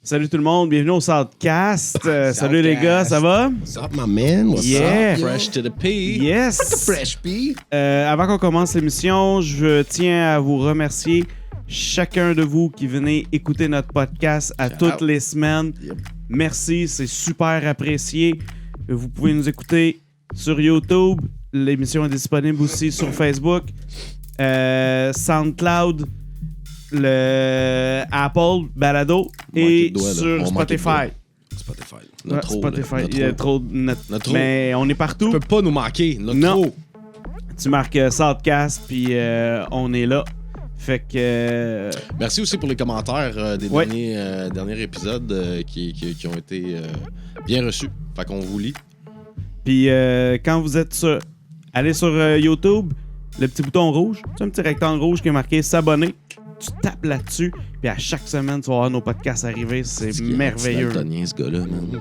Salut tout le monde, bienvenue au Southcast. Salut les gars, ça va? What's up, my man? What's Yeah. up? Fresh to the pea. Yes! Fresh pea. Avant qu'on commence l'émission, je tiens à vous remercier chacun de vous qui venez écouter notre podcast à toutes les semaines. Merci, c'est super apprécié. Vous pouvez nous écouter sur YouTube. L'émission est disponible aussi sur Facebook, SoundCloud, le Apple Balado et sur Spotify. Spotify. Ouais, Spotify. Il y a trop de mais on est partout. Tu peux pas nous manquer. Non. Trop. Tu marques Southcast, puis on est là. Fait que... Merci aussi pour les commentaires des Ouais. derniers épisodes qui ont été bien reçus. Fait qu'on vous lit. Puis quand vous êtes sur... Allez sur YouTube, le petit bouton rouge, c'est un petit rectangle rouge qui est marqué « S'abonner ». Tu tapes là-dessus, puis à chaque semaine, tu vas voir nos podcasts arriver. C'est merveilleux. C'est daltonien, ce gars-là, man.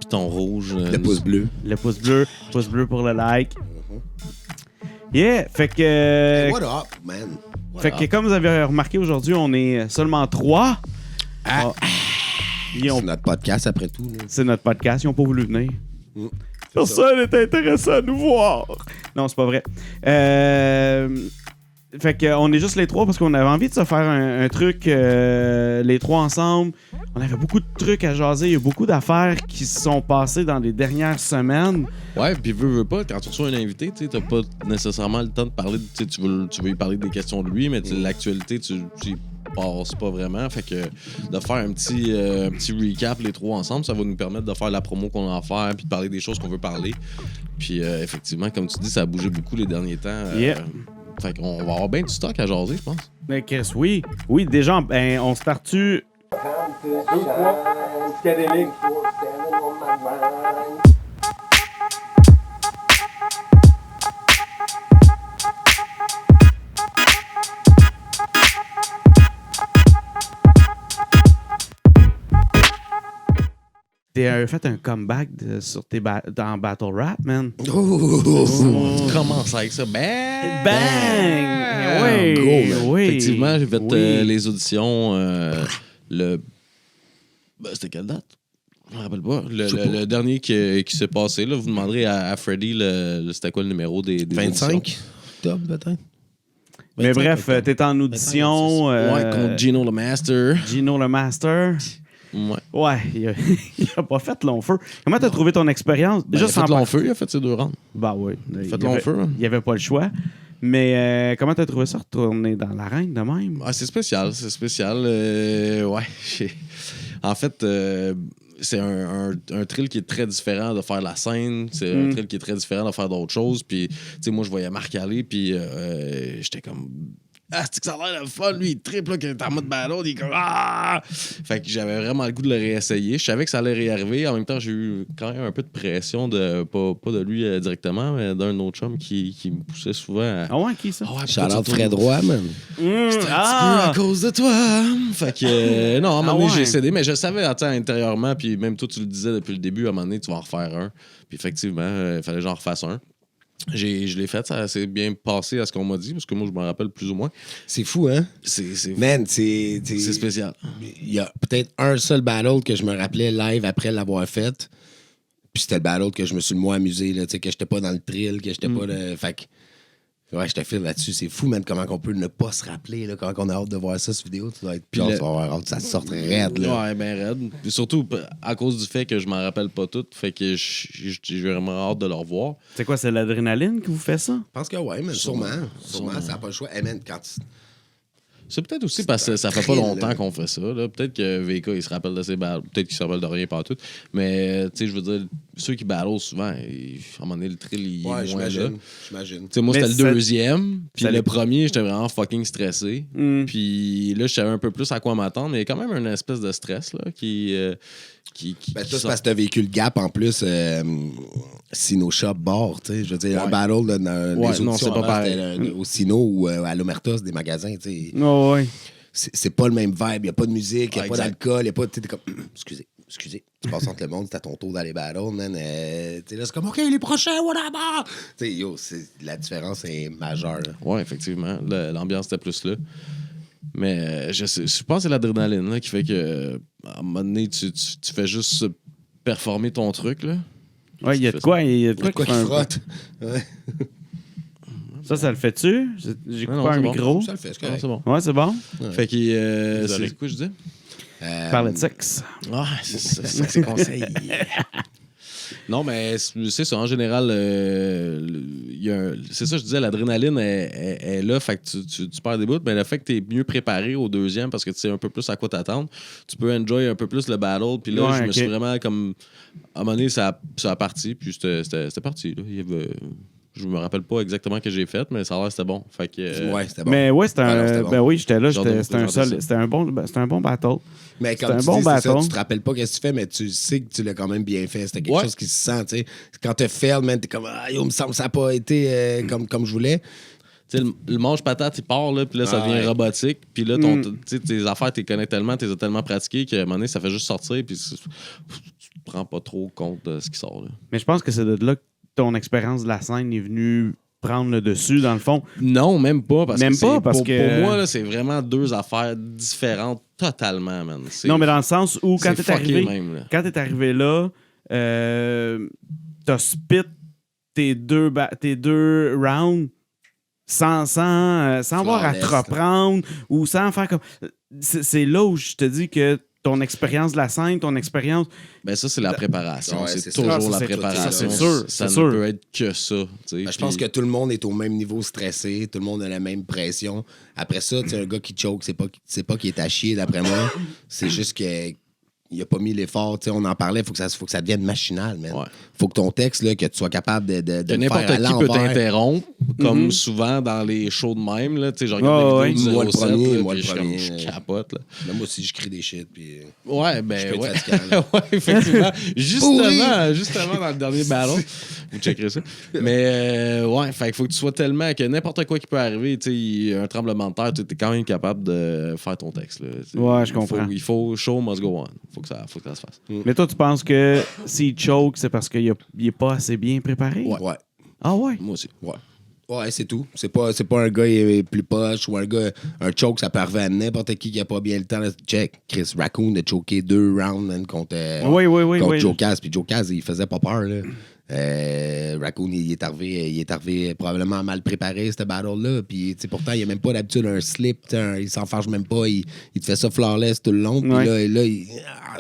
Piton rouge. Le pouce bleu. Le pouce bleu pour le like. Yeah, fait que... Hey, what up, man? Fait que comme vous avez remarqué, aujourd'hui, on est seulement 3. C'est notre podcast après tout. Là. C'est notre podcast, ils n'ont pas voulu venir. C'est Personne n'est intéressé à nous voir. Non, c'est pas vrai. Fait qu'on est juste les 3 parce qu'on avait envie de se faire un truc les 3 ensemble. On avait beaucoup de trucs à jaser. Il y a beaucoup d'affaires qui se sont passées dans les dernières semaines. Ouais, puis veux pas, quand tu reçois un invité, tu t'as pas nécessairement le temps de parler, tu veux lui parler des questions de lui, mais l'actualité, tu y passes pas vraiment. Fait que de faire un petit recap les 3 ensemble, ça va nous permettre de faire la promo qu'on a à faire, puis de parler des choses qu'on veut parler. Puis effectivement, comme tu dis, ça a bougé beaucoup les derniers temps. Fait qu'on va avoir bien du stock à jaser, je pense. Mais Chris, oui. Oui, déjà, on start-tu... T'as fait un comeback dans Battle Rap, man. Commence avec ça. Bang! Bang! Oui, oui. Effectivement, j'ai fait Oui. les auditions c'était quelle date? Je me rappelle pas. Le dernier qui s'est passé, là, vous demanderez à Freddy c'était quoi le numéro des 25 auditions. octobre, peut-être? Mais 25 bref, octobre. t'es en audition. Ouais, contre Gino le Master. Gino le Master. Ouais. Ouais, il a pas fait long feu. Comment t'as trouvé ton expérience? Il a fait long feu, il a fait ses 2 rounds. Bah oui. Fait long feu. Hein. Il y avait pas le choix. Mais comment t'as trouvé ça retourner dans l'arène de même? Ah, c'est spécial. Ouais. En fait, c'est un thrill qui est très différent de faire la scène. C'est un thrill qui est très différent de faire d'autres choses. Puis, tu sais, moi, je voyais Marc aller, puis j'étais comme... Ah, c'est que ça a l'air de fun, lui, il triple, là, qu'il est en mode ballon, il est comme ah! Fait que j'avais vraiment le goût de le réessayer. Je savais que ça allait réarriver. En même temps, j'ai eu quand même un peu de pression, pas de lui directement, mais d'un autre chum qui me poussait souvent à. Ah ouais, qui ça? Ah ouais, Charlotte Fred Roy, man. un petit peu à cause de toi. Fait que, non, à un moment donné, ouais. j'ai cédé, mais je savais, intérieurement, puis même toi, tu le disais depuis le début, à un moment donné, tu vas en refaire un. Puis effectivement, il fallait que j'en refasse un. Je l'ai fait, ça s'est bien passé à ce qu'on m'a dit, parce que moi, je me rappelle plus ou moins. C'est fou, hein? C'est Man, c'est spécial. Il y a peut-être un seul battle que je me rappelais live après l'avoir fait. Puis c'était le battle que je me suis le moins amusé, là, tu sais, que j'étais pas dans le thrill, que j'étais pas le. Fait que. Ouais, je te file là-dessus. C'est fou, man, comment on peut ne pas se rappeler, là, quand on a hâte de voir ça, cette vidéo. Tu dois être puis tu vas avoir hâte que ça sorte raide, là. Ouais, ben raide. Puis surtout à cause du fait que je m'en rappelle pas tout, fait que j'ai vraiment hâte de le revoir. C'est quoi, c'est l'adrénaline qui vous fait ça? Je pense que oui, mais sûrement, ça n'a pas le choix. Hey, man, quand tu... C'est peut-être aussi parce que ça fait pas longtemps qu'on fait ça. Là. Peut-être que VK, il se rappelle de ses battles. Peut-être qu'il se rappelle de rien pas tout. Mais, tu sais, je veux dire, ceux qui battlent souvent, à un moment donné, le thrill, il est moins là. J'imagine. Tu sais, moi, Mais c'était le deuxième. Puis le premier, j'étais vraiment fucking stressé. Puis là, je savais un peu plus à quoi m'attendre. Mais il y a quand même une espèce de stress là, qui Ben, toi, c'est parce que t'as vécu le gap en plus, Sino Shop Bar, tu sais. Je veux dire, un battle, là, les auditions c'est pas avant, pareil. c'était au Sino ou à l'Omertos, des magasins, tu sais. Oh, ouais. C'est pas le même vibe, il n'y a pas de musique, il n'y a pas Exact. d'alcool, il n'y a pas. Tu sais, t'es comme. Excusez. Tu passes entre le monde, c'est à ton tour d'aller battle, man. Tu sais, là, c'est comme, OK, les prochains, whatever. Tu sais, yo, la différence est majeure. Là. Ouais, effectivement. L'ambiance était plus là. Mais je pense que c'est l'adrénaline là, qui fait que à un moment donné, tu fais juste performer ton truc. Là. Ouais, il y a de quoi Quoi qui qu'il fait un- frotte. Ouais. Ça le fait-tu? J'ai Non, coupé un c'est bon. micro. Ça le fait, c'est Ah, correct. c'est bon. Ouais, c'est bon. Fait que Désolé. c'est quoi je disais? Parler de sexe. Ah, c'est conseil. Non, mais c'est ça. En général, c'est ça, je disais, l'adrénaline est là, fait que tu perds des bouts, mais le fait que tu es mieux préparé au deuxième parce que tu sais un peu plus à quoi t'attendre, tu peux enjoy un peu plus le battle. Puis là, Ouais, je me suis ok. vraiment comme. À un moment donné, ça a parti, puis c'était parti. Là. Je me rappelle pas exactement ce que j'ai fait, mais ça a l'air que c'était bon. Fait que, Ouais, c'était bon. Mais ouais, c'était Ouais, non, un. c'était bon. Ben oui, j'étais là. Genre de C'était un représenter seul. C'était un bon battle. Mais C'était comme un tu bon dis, c'est ça, bâton. tu te rappelles pas qu'est-ce que tu fais, mais tu sais que tu l'as quand même bien fait. C'était quelque Ouais. chose qui se sent, tu sais. Quand tu fail, man, t'es comme, ah, yo, me semble que ça n'a pas été comme je voulais. tu sais, le mange-patate, il part, là, puis là, ça Ah, devient ouais. robotique. Puis là, tu sais, tes affaires, tu les connais tellement, tu les as tellement pratiquées qu'à un moment donné, ça fait juste sortir, puis tu te rends pas trop compte de ce qui sort. Là. Mais je pense que c'est de là que ton expérience de la scène est venue prendre le dessus, dans le fond. Non, même pas. Parce Même que pas, c'est- parce pour, que- pour moi, là, c'est vraiment deux affaires différentes totalement, man. C'est- Non, mais dans le sens où quand c'est t'es fucké arrivé, même, là. quand t'es arrivé là, t'as spit tes deux rounds sans avoir à te Flawless, reprendre ou sans faire comme. C'est là où je te dis que ton expérience de la scène, ton expérience. Ben ça, c'est la préparation. Ouais, c'est c'est ça. toujours Ah, ça, la c'est- préparation. ça, c'est sûr, Ça c'est ne sûr. peut être que ça. Je pense que tout le monde est au même niveau stressé, tout le monde a la même pression. Après ça, tu sais, un gars qui choke, c'est pas qu'il est à chier, d'après moi. C'est juste qu'il a pas mis l'effort. Tu sais, on en parlait, faut que ça devienne machinal, man. Ouais. Faut que ton texte, là, que tu sois capable de Que le faire n'importe à qui peut l'envers. t'interrompre, comme souvent dans les shows de même. Là, tu sais, je regarde Ah, la vidéo ouais. du Moi, le 07, premier, là, moi, puis le je suis comme, premier. je capote. Là. Là, moi aussi, je crie des shit, puis... Ouais, Je ben peux ouais. être fatigant, là. Ouais, effectivement. justement, dans le dernier battle. Vous checkerez ça. Mais ouais, fait qu'il faut que tu sois tellement que n'importe quoi qui peut arriver, tu sais, un tremblement de terre, tu es quand même capable de faire ton texte. Là. Ouais, je comprends. Il faut show must go on. Faut que ça se fasse. Mais toi, tu penses que s'il choke, c'est parce qu'il est pas assez bien préparé? Ouais. Ah ouais? Moi aussi. Ouais. Ouais, c'est tout. C'est pas un gars plus poche ou un choke, ça peut arriver à n'importe qui a pas bien le temps. Là. Check. Chris Raccoon a choqué 2 rounds man, contre Oui. Joe Cass. Puis Joe Cass, il faisait pas peur. Là. Raccoon, il est arrivé probablement mal préparé, ce battle-là. Puis pourtant, il a même pas d'habitude un slip. Il s'enfarge même pas. Il te fait ça flawless tout le long. Puis Ouais. là,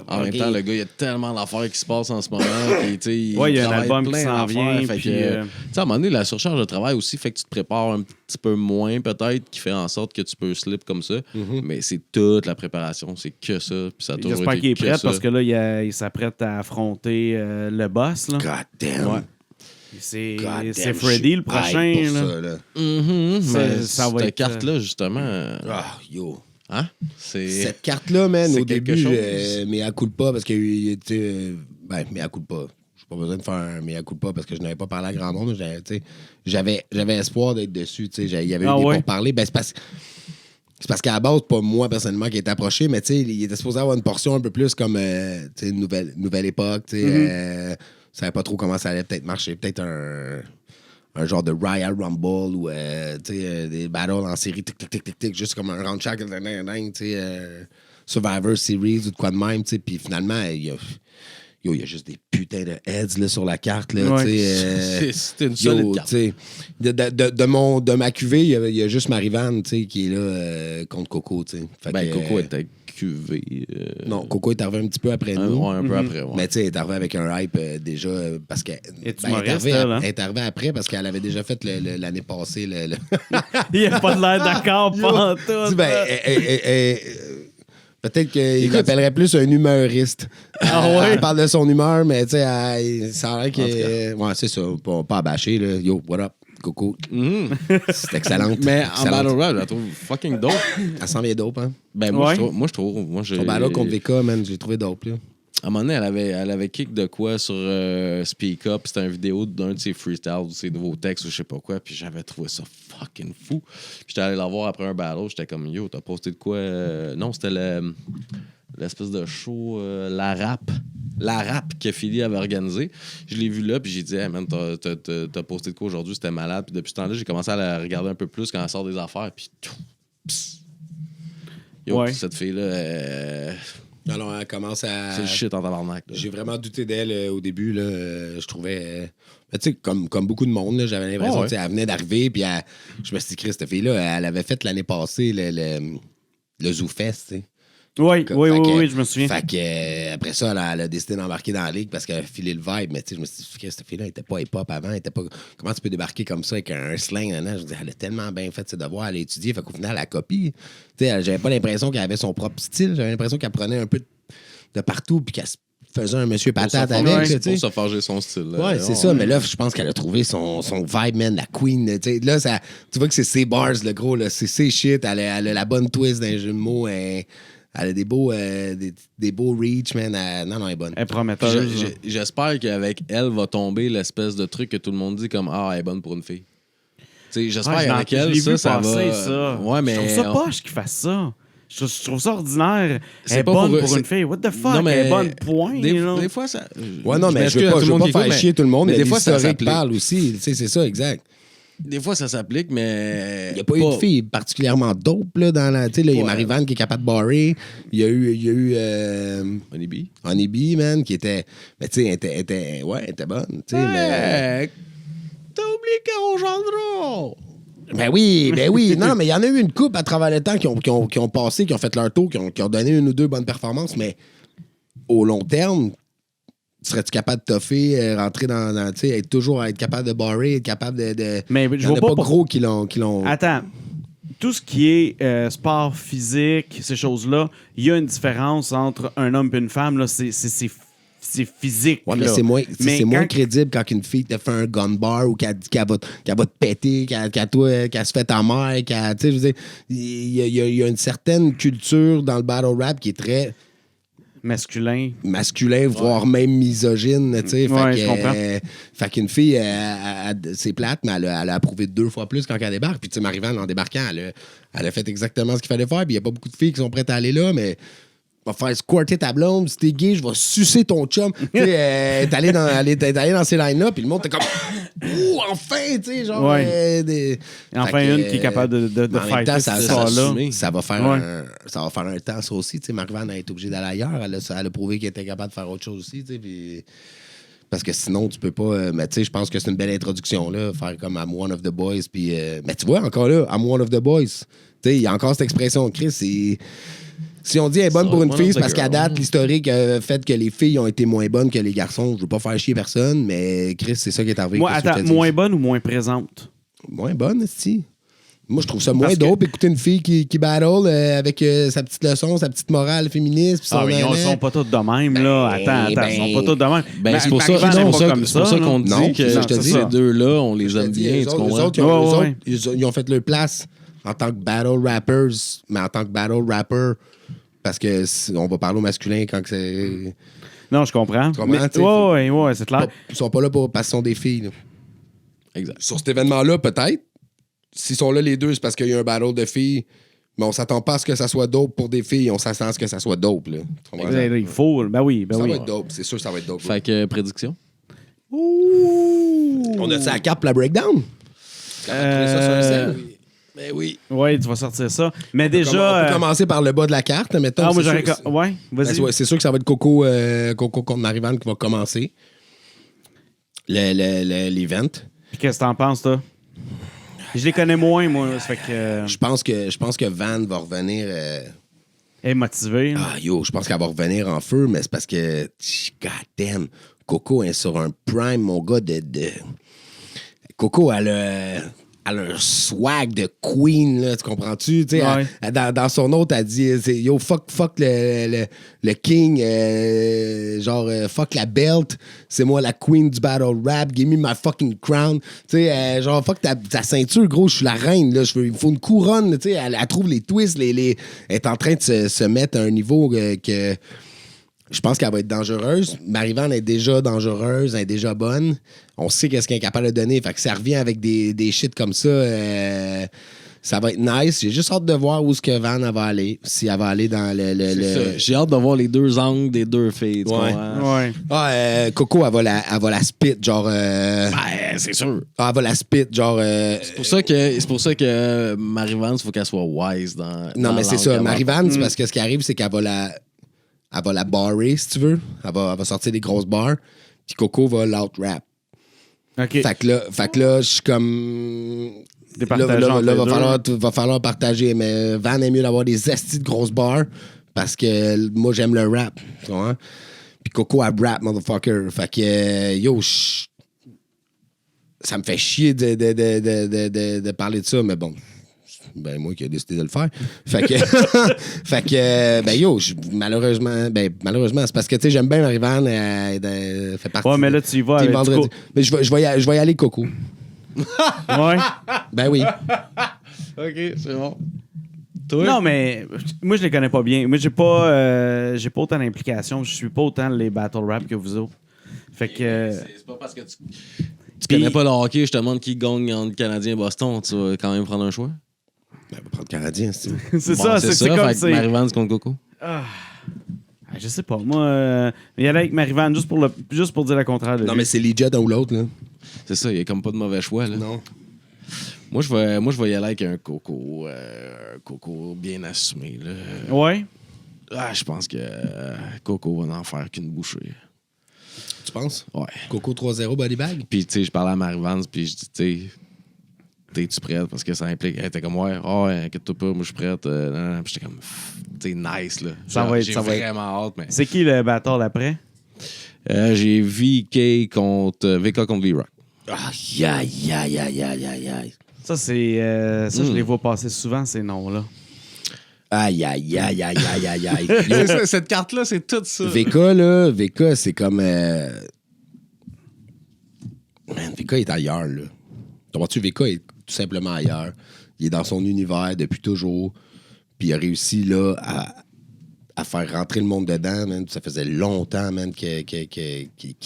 En même temps, le gars, il y a tellement d'affaires qui se passent en ce moment. Puis, tu sais, il Ouais, il y a un travaille album qui plein s'en d'affaires, vient, fait puis, que, tu sais, à un moment donné, la surcharge de travail aussi fait que tu te prépares un petit peu moins, peut-être, qui fait en sorte que tu peux slip comme ça. Mais c'est toute la préparation. C'est que ça. Puis ça a toujours J'espère été qu'il est que prêt ça. parce que là, il s'apprête à affronter le boss. Là. God damn. Ouais. C'est God damn, c'est je Freddy suis le prochain. hype pour là. ça, là. Mais ça va cette être, carte-là, justement, Ah, yo. hein? C'est... Cette carte-là, man, c'est au quelque début, chose. mea culpa parce qu'il était. Ben, mea culpa. J'ai pas besoin de faire un mea culpa parce que je n'avais pas parlé à grand monde. J'avais espoir d'être dessus. Il y avait eu des pourparlers. Ben, c'est parce qu'à la base, pas moi personnellement qui est approché, mais il était supposé avoir une portion un peu plus comme une nouvelle époque. Je savais pas trop comment ça allait peut-être marcher. Peut-être un genre de Royal Rumble ou des battles en série, tic, juste comme un round check, Survivor Series ou de quoi de même. Puis finalement, il y a juste des putains de heads là, sur la carte. Là, c'est une solide carte. De ma cuvée, il y a juste Marivanne qui est là contre Coco. Fait Ben, que, Coco était QV. Non, Coco est arrivé un petit peu après nous. Un peu après, ouais. Mais tu sais, elle est arrivée avec un hype déjà parce qu'elle Es-tu elle humoriste, est elle, hein? elle est arrivée après parce qu'elle avait déjà fait l'année passée Il a pas de l'air d'accord, pas en tout. Ben, peut-être qu'il l'appellerait plus un humoriste. Ah ouais? Elle parle de son humeur, mais tu sais, ça a l'air que. Ouais, c'est ça. Pas à bâcher, là. Yo, what up? Coco. C'est excellente. Mais en Excellente. Battle Rap, je la trouve fucking dope. Elle s'en vient dope, hein? Ben, moi, Ouais. je trouve. Son battle contre VK, man, j'ai trouvé dope, là. À un moment donné, elle avait kick de quoi sur Speak Up. C'était une vidéo d'un de ses freestyles, de ses nouveaux textes ou je sais pas quoi. Puis j'avais trouvé ça fucking fou. Puis j'étais allé la voir après un battle. J'étais comme, yo, t'as posté de quoi? Non, c'était l'espèce de show, La Rap que Philly avait organisé. Je l'ai vu là, puis j'ai dit, hey man, t'as posté de quoi aujourd'hui? C'était malade. Puis depuis ce temps-là, j'ai commencé à la regarder un peu plus quand elle sort des affaires. Puis Yo, Ouais. cette fille-là, Alors, elle commence à... c'est le shit en tabarnak. Là. J'ai vraiment douté d'elle au début. Là, je trouvais... tu sais, comme beaucoup de monde, là, j'avais l'impression Ouais. qu'elle venait d'arriver. Puis je me suis dit, Chris, cette fille-là, elle avait fait l'année passée le Zoo Fest. Tu sais. Oui, Fait que- oui, je me souviens. Fait que, après ça, elle a décidé d'embarquer dans la ligue parce qu'elle a filé le vibe. Mais tu sais, je me suis dit, Chris, cette fille-là, elle était pas hip-hop avant. Elle était pas... Comment tu peux débarquer comme ça avec un slang? Là? Je me dis, elle a tellement bien fait ses devoirs, elle a étudié. Fait qu'au final, elle a copié. Tu sais, j'avais pas l'impression qu'elle avait son propre style. J'avais l'impression qu'elle prenait un peu de partout puis qu'elle se faisait un monsieur patate avec. ouais. tu sais. Pour se forger son style. là. Ouais, c'est ça, mais là, je pense qu'elle a trouvé son vibe, man, la queen. Tu sais, là, tu vois que c'est ses bars, le gros, là, c'est ses shit. Elle a la bonne twist d'un jeu de mots. Elle a des beaux reach, man. Non, elle est bonne. Elle est Puis prometteuse. j'espère qu'avec elle va tomber l'espèce de truc que tout le monde dit comme ah, elle est bonne pour une fille. Tu sais, j'espère qu'avec elle, ça va. Ça. Ouais, mais. Je trouve ça poche qu'il fasse ça. Je trouve ça ordinaire. C'est Elle est pas bonne pour- pour une fille. What the fuck? Non, mais Elle est bonne, point. Des fois, ça. Ouais, non, mais je veux m'excuse à pas, tout le monde qui faire écoute, chier tout le monde, mais des fois, ça l'historique s'applique. parle aussi. Tu sais, c'est ça, exact. Des fois, ça s'applique, mais. Il n'y a pas eu de fille particulièrement dope, là, dans la... Tu sais, là, il y a Ouais. Marivan qui est capable de barrer. Il y a eu Honeybee. Honeybee, man, qui était... Mais tu sais, elle était bonne, tu sais, mais... T'as oublié Caro Gendron! Ben oui. Non, mais il y en a eu une couple à travers le temps qui ont passé, qui ont fait leur tour, qui ont donné une ou deux bonnes performances, mais au long terme, serais-tu capable de toffer, rentrer dans tu sais, être capable de barrer, être capable de... Mais Il je y en vois a pas pas pour- gros qui l'ont... Attends. Tout ce qui est sport physique, ces choses-là, il y a une différence entre un homme et une femme. Là. C'est physique. Ouais, mais là. c'est moins, Mais c'est moins quand- crédible quand une fille te fait un gun bar ou qu'elle va te péter, qu'elle se fait ta mère, tu sais, je veux dire, il y a une certaine culture dans le battle rap qui est très Masculin. masculin, voire même misogyne, tu sais. Ouais, je comprends. Fait qu'une fille, c'est plate, mais elle a approuvé 2 fois plus quand elle débarque. Puis, tu sais, Marivan, en débarquant, elle a fait exactement ce qu'il fallait faire. Puis, il n'y a pas beaucoup de filles qui sont prêtes à aller là, mais va faire squirter ta blonde. Si t'es gay, je vais sucer ton chum. Tu sais, t'es allé dans ces lines-là, puis le monde, t'es comme, ouh, enfin, tu sais, genre. Ouais. Enfin, Fait que, une qui est capable de mais en même fighter temps, cette histoire-là. ça va faire Ouais. ça va faire un temps, ça aussi. Tu sais, Marivan a été obligée d'aller ailleurs. Elle a prouvé qu'elle était capable de faire autre chose aussi. Tu sais, puis... Parce que sinon, tu peux pas. Mais tu sais, je pense que c'est une belle introduction, là. Faire comme I'm one of the boys. Puis, mais tu vois, encore là, I'm one of the boys. Tu sais, il y a encore cette expression, Chris. Si on dit elle est bonne So, pour une one fille, of c'est the parce qu'à girl. date, l'historique fait que les filles ont été moins bonnes que les garçons. Je veux pas faire chier personne, mais Chris, c'est ça qui est arrivé. Moi, Qu'est-ce que attends, je te dis? moins bonne ou moins présente? Moins bonne, si. Moi, je trouve ça moins Parce que- dope écouter une fille qui battle avec sa petite leçon, sa petite morale féministe. Puis son Ah, mais ils nanan. sont pas tous de même, là. Attends, ils sont pas tous de même. Ben, c'est pour ça, Marivan c'est n'est pour pas ça, comme c'est pour ça là. qu'on dit Non, que je te dis. ces deux-là, on les Je te aime dis, bien, eux tu autres, comprends? eux autres, Ouais. ils ont fait leur place en tant que battle rappers, mais en tant que battle rapper, parce que on va parler au masculin quand que c'est. Non, je comprends. Tu comprends, Mais- tu sais, ouais, c'est clair. Ils sont pas là parce qu'ils sont des filles. là. Exact. Sur cet événement-là, peut-être. S'ils sont là les deux, c'est parce qu'il y a un battle de filles. Mais on s'attend pas à ce que ça soit dope pour des filles. On s'attend à ce que ça soit dope. Là. Tu comprends? Il faut. Ben oui, ben Ça oui. va être dope. C'est sûr que ça va être dope. Fait que, prédiction? On a-tu la carte pour la breakdown? Ben oui. Ouais, tu vas sortir ça. Mais On déjà. peut commencer par le bas de la carte, mettons. Ah, moi, c'est j'aurais. sûr- Ouais, vas-y. Ben, c'est sûr que ça va être Coco contre Marivan qui va commencer l'event. Puis qu'est-ce que t'en penses, toi? Je les connais moins, moi. Ça fait que. Je pense que Van va revenir. Elle est motivée. là. Ah, yo, je pense qu'elle va revenir en feu, mais c'est parce que, god damn, Coco est sur un prime, mon gars, de... Coco, elle a un swag de queen, là, tu comprends-tu? Tu sais, Ouais. dans son autre, elle dit, yo, fuck le king, fuck la belt, c'est moi la queen du battle rap, give me my fucking crown. Tu sais, genre, fuck ta ceinture, gros, je suis la reine, là, il me faut une couronne, tu sais, elle trouve les twists, elle est en train de se mettre à un niveau que... Je pense qu'elle va être dangereuse. Marivan est déjà dangereuse, elle est déjà bonne. On sait qu'est-ce qu'elle est capable de donner. Fait que ça revient avec des shit comme ça. Ça va être nice. J'ai juste hâte de voir où est-ce que Van elle va aller. Si elle va aller dans le... J'ai hâte de voir les deux angles des deux filles. Tu comprends? Ouais. Ah, Coco, elle va la spit, genre... Ben, c'est sûr. Ah, elle va la spit, genre... C'est pour ça que Marie-Vance, il faut qu'elle soit wise dans. Non, dans mais c'est l'angle ça. qu'elle va Marie-Van, c'est parce que ce qui arrive, c'est qu'elle va la barrer, si tu veux. Elle va sortir des grosses barres. Puis Coco va l'out-rap. OK. Fait que là, je suis comme... Départageant entre les deux. va falloir partager. Mais Van est mieux d'avoir des astis de grosses barres parce que moi, j'aime le rap. Tu vois? Puis Coco, elle rap, motherfucker. Fait que, ça me fait chier de parler de ça, mais bon. Ben, moi qui ai décidé de le faire. Fait que, malheureusement, c'est parce que, tu sais, j'aime bien Marie-Van, elle fait partie. Ouais, mais là, tu y vas avec vendredi. Mais je vais y aller, Coco. Ouais. Ben oui. OK, c'est bon. Toi? Non, mais moi, je les connais pas bien. Moi, j'ai pas autant d'implications. Je suis pas autant les battle rap que vous autres. Fait que... C'est pas parce que tu connais pas le hockey, je te demande qui gagne entre Canadien et Boston. Tu vas quand même prendre un choix? Ben, on va prendre Canadien, c'est c'est ça, c'est comme fait que c'est... Marie-Vance contre Coco. Je sais pas. Moi, il y allait avec Marie-Van juste pour dire le contraire de Non, lui. mais c'est legit d'un ou l'autre, là. C'est ça, il y a comme pas de mauvais choix. Là. Non. Moi, je vais y aller avec un Coco bien assumé. Là. Ouais. Je pense que Coco va n'en faire qu'une bouchée. Tu penses? Ouais. Coco 3-0 body bag? Puis, tu sais, je parlais à Marie-Vance, puis je dis, tu sais, t'es-tu prête? Parce que ça implique. Elle était comme, ouais, inquiète-toi pas, moi, je suis prête. Puis j'étais comme, tu sais, nice, là. J'ai vraiment hâte, mais. C'est qui le battle après? J'ai VK contre VK contre V-Rock. Aïe. Ça, c'est... je les vois passer souvent, ces noms-là. Aïe. Cette carte-là, c'est tout ça. VK, c'est comme... Man, VK est ailleurs, là. Comprends-tu? VK est tout simplement ailleurs. Il est dans son univers depuis toujours. Puis il a réussi, là, à faire rentrer le monde dedans, man. Ça faisait longtemps, man, qu'il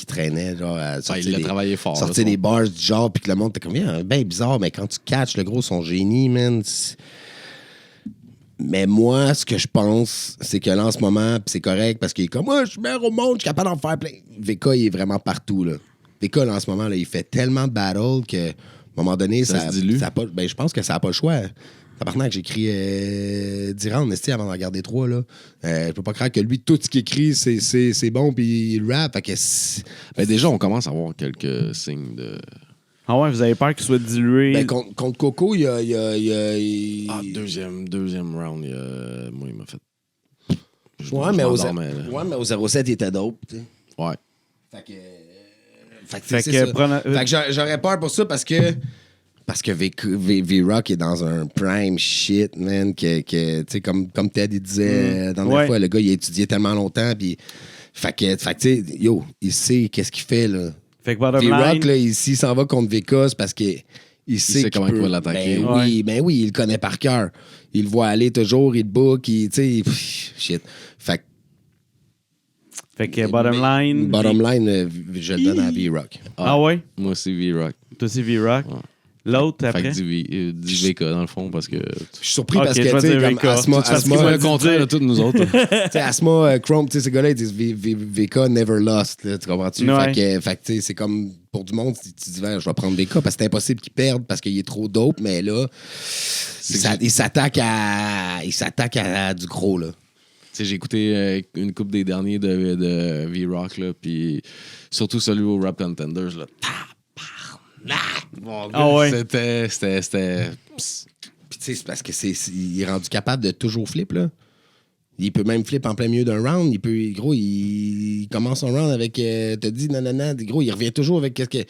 traînait, genre, à sortir il a travaillé fort. Sortir des bars du genre, puis que le monde était comme, ben bizarre, mais quand tu catches, le gros, son génie, man... Mais moi, ce que je pense, c'est que là, en ce moment, pis c'est correct, parce qu'il est comme, je suis meilleur au monde, je suis capable d'en faire plein. VK, il est vraiment partout, là. VK, là, en ce moment, là, il fait tellement de battles qu'à un moment donné, ça se dilue. Ben, je pense que ça n'a pas le choix. Tabarnak, j'écris 10 rounds, avant d'en regarder 3, là. Je peux pas croire que lui, tout ce qu'il écrit, c'est bon, puis il rap. Fait que ben, déjà, on commence à avoir quelques signes de... Ah ouais, vous avez peur qu'il soit dilué? Ben, contre Coco, il y a... Deuxième round, moi, il m'a fait... Mais au 0-7, il était dope, tu sais. Ouais. Fait que j'aurais peur pour ça parce que V-Rock est dans un prime shit, man, tu sais, comme Ted il disait dans la fois, le gars, il a étudié tellement longtemps, puis fait que tu sais, il sait qu'est-ce qu'il fait, là. Fait que bottom V-Rock, line... là, s'il s'en va contre VK, c'est parce qu'il sait comment il va l'attaquer. Ben oui, il le connaît par cœur. Il le voit aller toujours, il le book, tu sais, shit. Fait que bottom line... Bottom line, je le donne à V-Rock. Ah ouais? Moi aussi, V-Rock. Toi aussi, V-Rock. Ouais. L'autre, après? Fait que dis VK, dans le fond, parce que... Je suis surpris parce que, tu sais, comme Asma... C'est le contraire de tous nous autres. Tu sais, Asma, Chrome, tu sais, ces gars-là, ils disent VK never lost, là, tu comprends-tu? Ouais. Fait que, tu sais, c'est comme... Pour du monde, tu dis, je vais prendre VK parce que c'est impossible qu'il perde parce qu'il est trop dope, mais là, il s'attaque à du gros, là. Tu sais, j'ai écouté une couple des derniers de V-Rock, là, puis surtout celui au Rap Contenders, là. Bon, ah ouais. C'était... Puis tu sais, c'est parce que il est rendu capable de toujours flip, là. Il peut même flip en plein milieu d'un round. Il commence son round avec... t'as dit nanana. Gros, il revient toujours avec qu'est-ce que...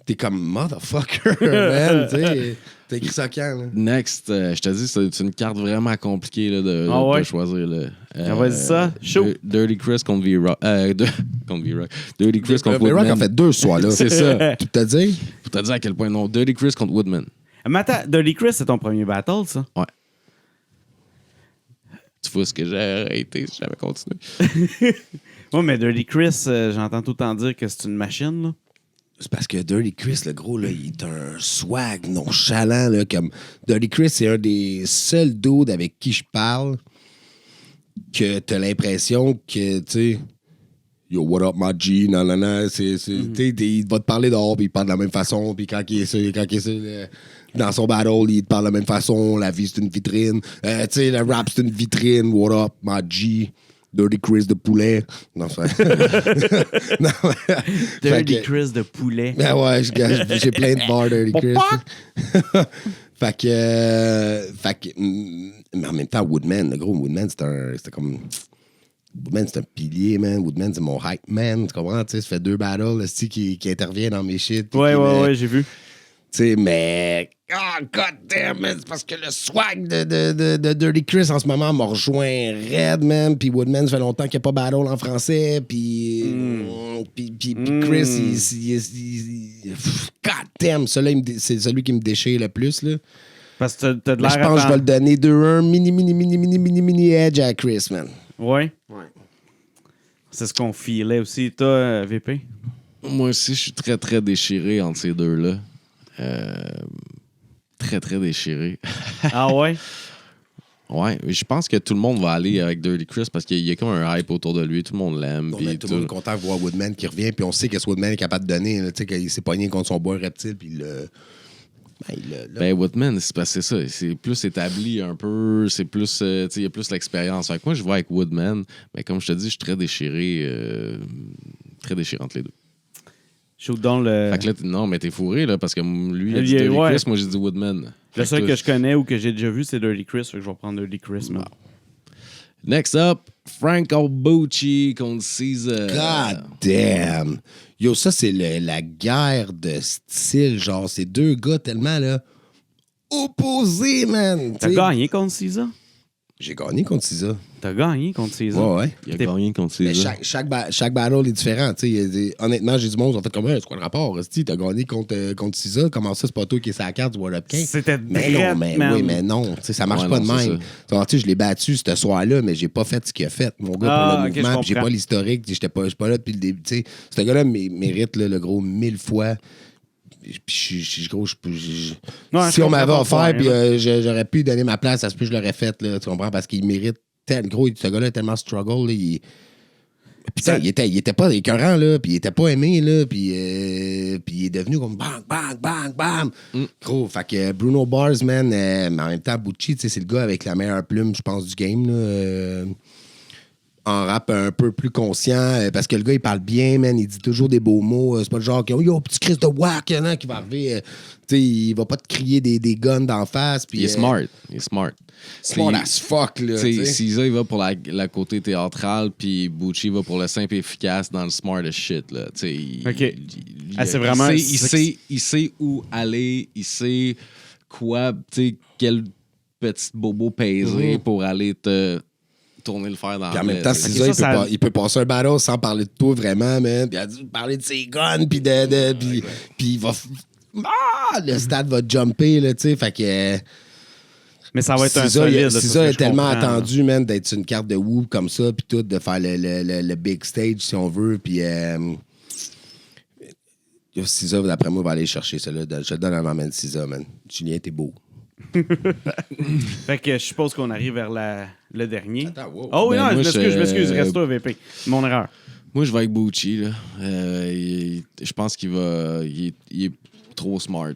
T'es comme motherfucker, man. Tu sais, t'as écrit ça quand, là? Next, je te dis, c'est une carte vraiment compliquée là, de choisir. Vas-y ça. Chaud. Dirty Chris contre V-Rock. Contre V-Rock. Dirty Chris contre Woodman. V-Rock en fait 2 ce soir-là. C'est ça. Tu t'as dit? Pour te dire à quel point non. Dirty Chris contre Woodman. Mais attends, Dirty Chris, c'est ton premier battle, ça? Ouais. Tu vois ce que j'ai arrêté si j'avais continué. Oui, mais Dirty Chris, j'entends tout le temps dire que c'est une machine, là. C'est parce que Dirty Chris, le gros, là, il est un swag nonchalant. Là, comme Dirty Chris, c'est un des seuls dudes avec qui je parle que t'as l'impression que, tu sais, yo, what up, my G, non, non, non, il va te parler dehors, puis il parle de la même façon, puis quand il est dans son battle, il te parle de la même façon, la vie, c'est une vitrine. Tu sais, le rap, c'est une vitrine, what up, my G. Dirty Chris de poulet. Non, non, Dirty Chris de poulet. Ben ouais, j'ai plein de bars Dirty Chris. Mais en même temps, Woodman, le gros Woodman, c'était comme. Woodman, c'est un pilier, man. Woodman, c'est mon hype man. Tu comprends? Tu sais, ça fait 2 battles qui intervient dans mes shit. Ouais, j'ai vu. Tu sais, mais. Oh, god damn, man. C'est parce que le swag de Dirty Chris en ce moment m'a rejoint raide, man. Puis Woodman, ça fait longtemps qu'il n'y a pas battle en français. Puis. Puis Chris, god damn, c'est celui qui me déchire le plus, là. Parce que t'as de l'air. Je pense que je vais le donner 2-1 mini edge à Chris, man. Ouais. C'est ce qu'on filait aussi. Toi, VP? Moi aussi, je suis très, très déchiré entre ces deux-là. Très, très déchiré. Ah ouais? Ouais, je pense que tout le monde va aller avec Dirty Chris parce qu'il y a comme un hype autour de lui. Tout le monde l'aime. Tout le monde est content de voir Woodman qui revient. Puis on sait que ce Woodman est capable de donner. Tu sais, qu'il s'est pogné contre son bois reptile. Puis Woodman, c'est parce que c'est ça. C'est plus établi un peu. C'est plus. Tu sais, il y a plus l'expérience. Fait que moi, je vais avec Woodman. Mais comme je te dis, je suis très déchiré. Très déchiré entre les deux. Shoot dans le. Fait que là, non, mais t'es fourré, là, parce que lui, il a dit Dirty Chris, moi, j'ai dit Woodman. Le seul que je connais ou que j'ai déjà vu, c'est Dirty Chris. Fait que je vais prendre Dirty Chris, man. Wow. Next up, Franco Bucci contre Caesar. God damn! Yo, ça, c'est la guerre de style. Genre, c'est 2 gars tellement, là, opposés, man. T'as gagné contre Caesar? J'ai gagné contre Caesar. T'as gagné contre Caesar? Ouais. Il a gagné contre Mais Caesar. chaque battle est différent. Honnêtement, j'ai du monde qui ont fait comme c'est quoi le rapport? T'as gagné contre Caesar. Comment ça, c'est pas toi qui es sur la carte du World Up King? C'était mais non. Ça marche pas de même. Je l'ai battu ce soir-là, mais j'ai pas fait ce qu'il a fait. Mon gars, pour le mouvement, j'ai pas l'historique. J'étais pas là depuis le début. Ce gars-là mérite le gros 1000 fois. Si on m'avait offert, puis j'aurais pu donner ma place, ça se peut que je l'aurais fait, là, tu comprends? Parce qu'il mérite gros, ce gars-là a tellement struggle, là, il était pas écœurant, là, puis il était pas aimé, là, puis il est devenu comme bang, bang, bang, bang. Gros, fait que Bruno Bars, man, mais en même temps, Bucci, c'est le gars avec la meilleure plume, je pense, du game, là. En rap un peu plus conscient, parce que le gars, il parle bien, man, il dit toujours des beaux mots. C'est pas le genre qui yo, petit Chris de wack, qui va arriver. Il va pas te crier des guns d'en face. Il est smart. Smart as fuck, là. Caesar, il va pour la côté théâtrale, puis Bucci va pour le simple et efficace dans le smart as shit, là. OK. C'est vraiment... Il sait où aller, il sait quoi, quel petit bobo peser pour aller te tourner le fer dans la en même temps, Caesar, il peut passer un battle sans parler de toi vraiment, man. Puis il a dû parler de ses guns, puis puis il va... le stade va jumper, là, tu sais, fait que... Mais ça va être un solide. Caesar est tellement attendu, man, d'être sur une carte de Whoop comme ça, puis tout, de faire le big stage, si on veut, puis... Caesar, d'après moi, va aller chercher ça, là. Je te donne un moment de Caesar, man. Julien, t'es beau. Fait que je suppose qu'on arrive vers le dernier. Attends, wow. Oh oui, Ben, non, moi, je m'excuse, reste toi, VP. Mon erreur. Moi, je vais avec Bucci, là. Je pense qu'il va... Il est trop smart.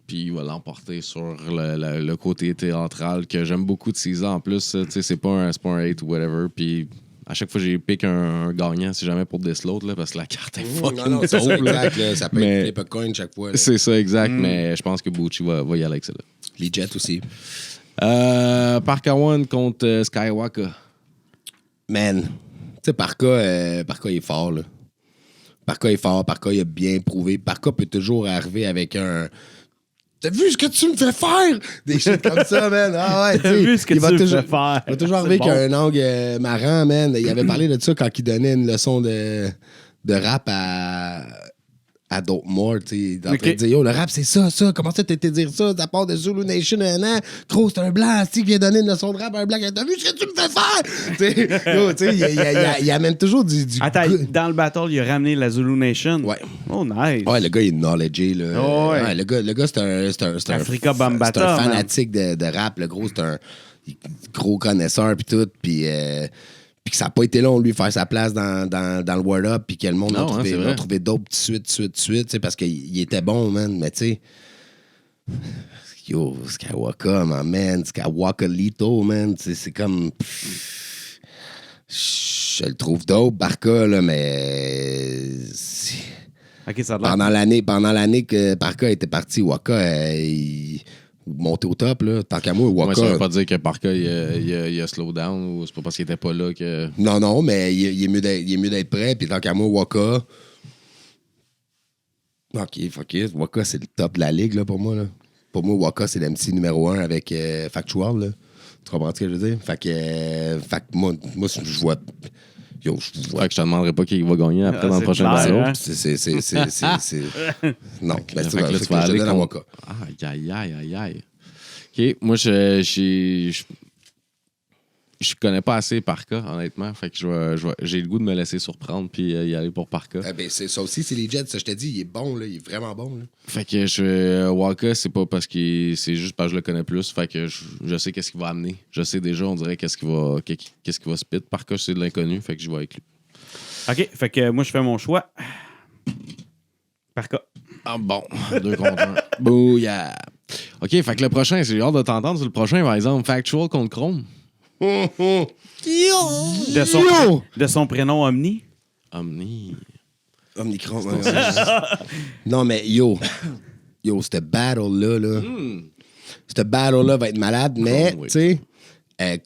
Puis il va l'emporter sur le côté théâtral que j'aime beaucoup de Caesar. En plus, c'est pas un hate ou whatever. Puis à chaque fois, j'ai piqué un gagnant, c'est jamais pour diss l'autre, parce que la carte est fucking non, c'est dope, ça, là. exact. Là, ça peut être flip a coin chaque fois. Là. C'est ça, exact. Mais je pense que Bucci va y aller avec ça. Là. Les Jets aussi. Parka One contre Skywalker. Man, tu sais, Parka, il est fort, là. Parka est fort, Parka, il a bien prouvé. Parka peut toujours arriver avec un... T'as vu ce que tu me fais faire? Des shit comme ça, man. Ah ouais, t'as vu ce que tu me fais faire? Il va toujours arriver avec un angle marrant, man. Il avait parlé de ça quand il donnait une leçon de rap à Adult More, tu sais, il est en train de dire, yo, le rap, c'est ça, comment ça t'étais dire ça, ça part de Zulu Nation, gros, c'est un blanc, tu qui vient donner une leçon de rap à un blanc, t'as vu ce que tu me fais faire? Tu sais, il amène toujours du Attends, dans le battle, il a ramené la Zulu Nation. Ouais. Oh, nice. Ouais, le gars, il est knowledgeé, là. Oh, ouais. Ouais, le gars, c'est un Africa Bambaataa, c'est un fanatique de rap, le gros, c'est un gros connaisseur, puis tout, puis que ça n'a pas été long, lui, faire sa place dans le Word Up, puis que le monde a trouvé d'autres tout de suite, parce qu'il était bon, man. Mais tu sais, yo, Skywalker, man, Skywalker Lito, man, c'est comme... Je le trouve dope, Barca, là, mais... OK, ça a l'air... Pendant l'année que Barca était parti, Waka, il... monter au top, là. Tant qu'à moi, Waka... ça veut pas dire que Parka, il a slow down ou c'est pas parce qu'il était pas là que... Non, mais il est mieux d'être prêt. Puis tant qu'à moi, Waka... OK, fuck it. Waka, c'est le top de la ligue, là, pour moi, là. Pour moi, Waka, c'est l'MC numéro 1 avec Factual, là. Tu comprends ce que je veux dire? Fait que moi, je vois... Yo, je vois... Fait que je te demanderai pas qui va gagner après dans le prochain battle. Hein? C'est... Non, ben c'est là, ça. Je donne à Waka. Aïe. OK, moi, je connais pas assez Parka, honnêtement. Fait que j'ai le goût de me laisser surprendre puis y aller pour Parka. Ben, ça aussi, c'est les Jets. Ça, je te dis, il est bon, là. Il est vraiment bon, là. Fait que Waka, c'est pas parce que c'est juste parce que je le connais plus. Fait que je sais qu'est-ce qu'il va amener. Je sais déjà, on dirait qu'est-ce qu'il va spit. Parka, c'est de l'inconnu. Fait que je vais avec lui. OK, fait que moi, je fais mon choix. Parka. Ah bon, 2 contre 1. Bouya! OK, fait que le prochain, j'ai hâte de t'entendre sur le prochain, par exemple, Factual contre Chrome. De son prénom Omni. Omnicron. Non, mais yo, cette battle-là, là. Cette battle-là va être malade, mais, tu sais,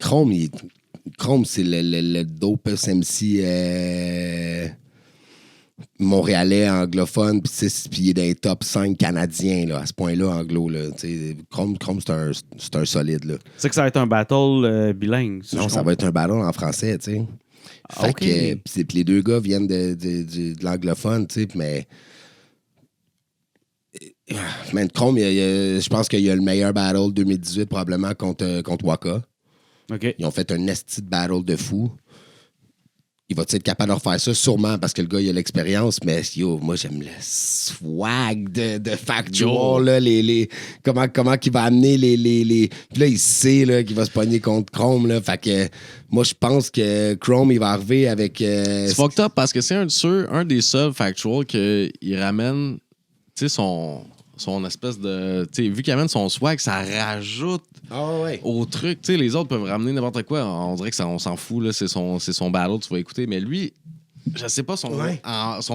Chrome, c'est le dopest MC montréalais anglophone, puis il est dans les top 5 canadiens, là, à ce point-là, anglo, là. Chrome, c'est un solide, là. C'est que ça va être un battle bilingue. Non, ça va être un battle en français, tu sais. Fait que puis les deux gars viennent de l'anglophone, tu sais, mais... Man, Chrome, je pense qu'il y a le meilleur battle 2018 probablement contre Waka. OK. Ils ont fait un esti de battle de fou. Il va être capable de refaire ça? Sûrement, parce que le gars, il a l'expérience, mais yo, moi, j'aime le swag de Factual, là, comment qu'il va amener les... Puis là, il sait là, qu'il va se pogner contre Chrome, là, fait que moi, je pense que Chrome, il va arriver avec... C'est fucked up, parce que c'est un des seuls Factual qu'il ramène, tu sais, son espèce de... Tu sais, vu qu'il amène son swag, ça rajoute au truc. Tu sais, les autres peuvent ramener n'importe quoi. On dirait que on s'en fout, là. C'est son battle, tu vas écouter. Mais lui, je sais pas, son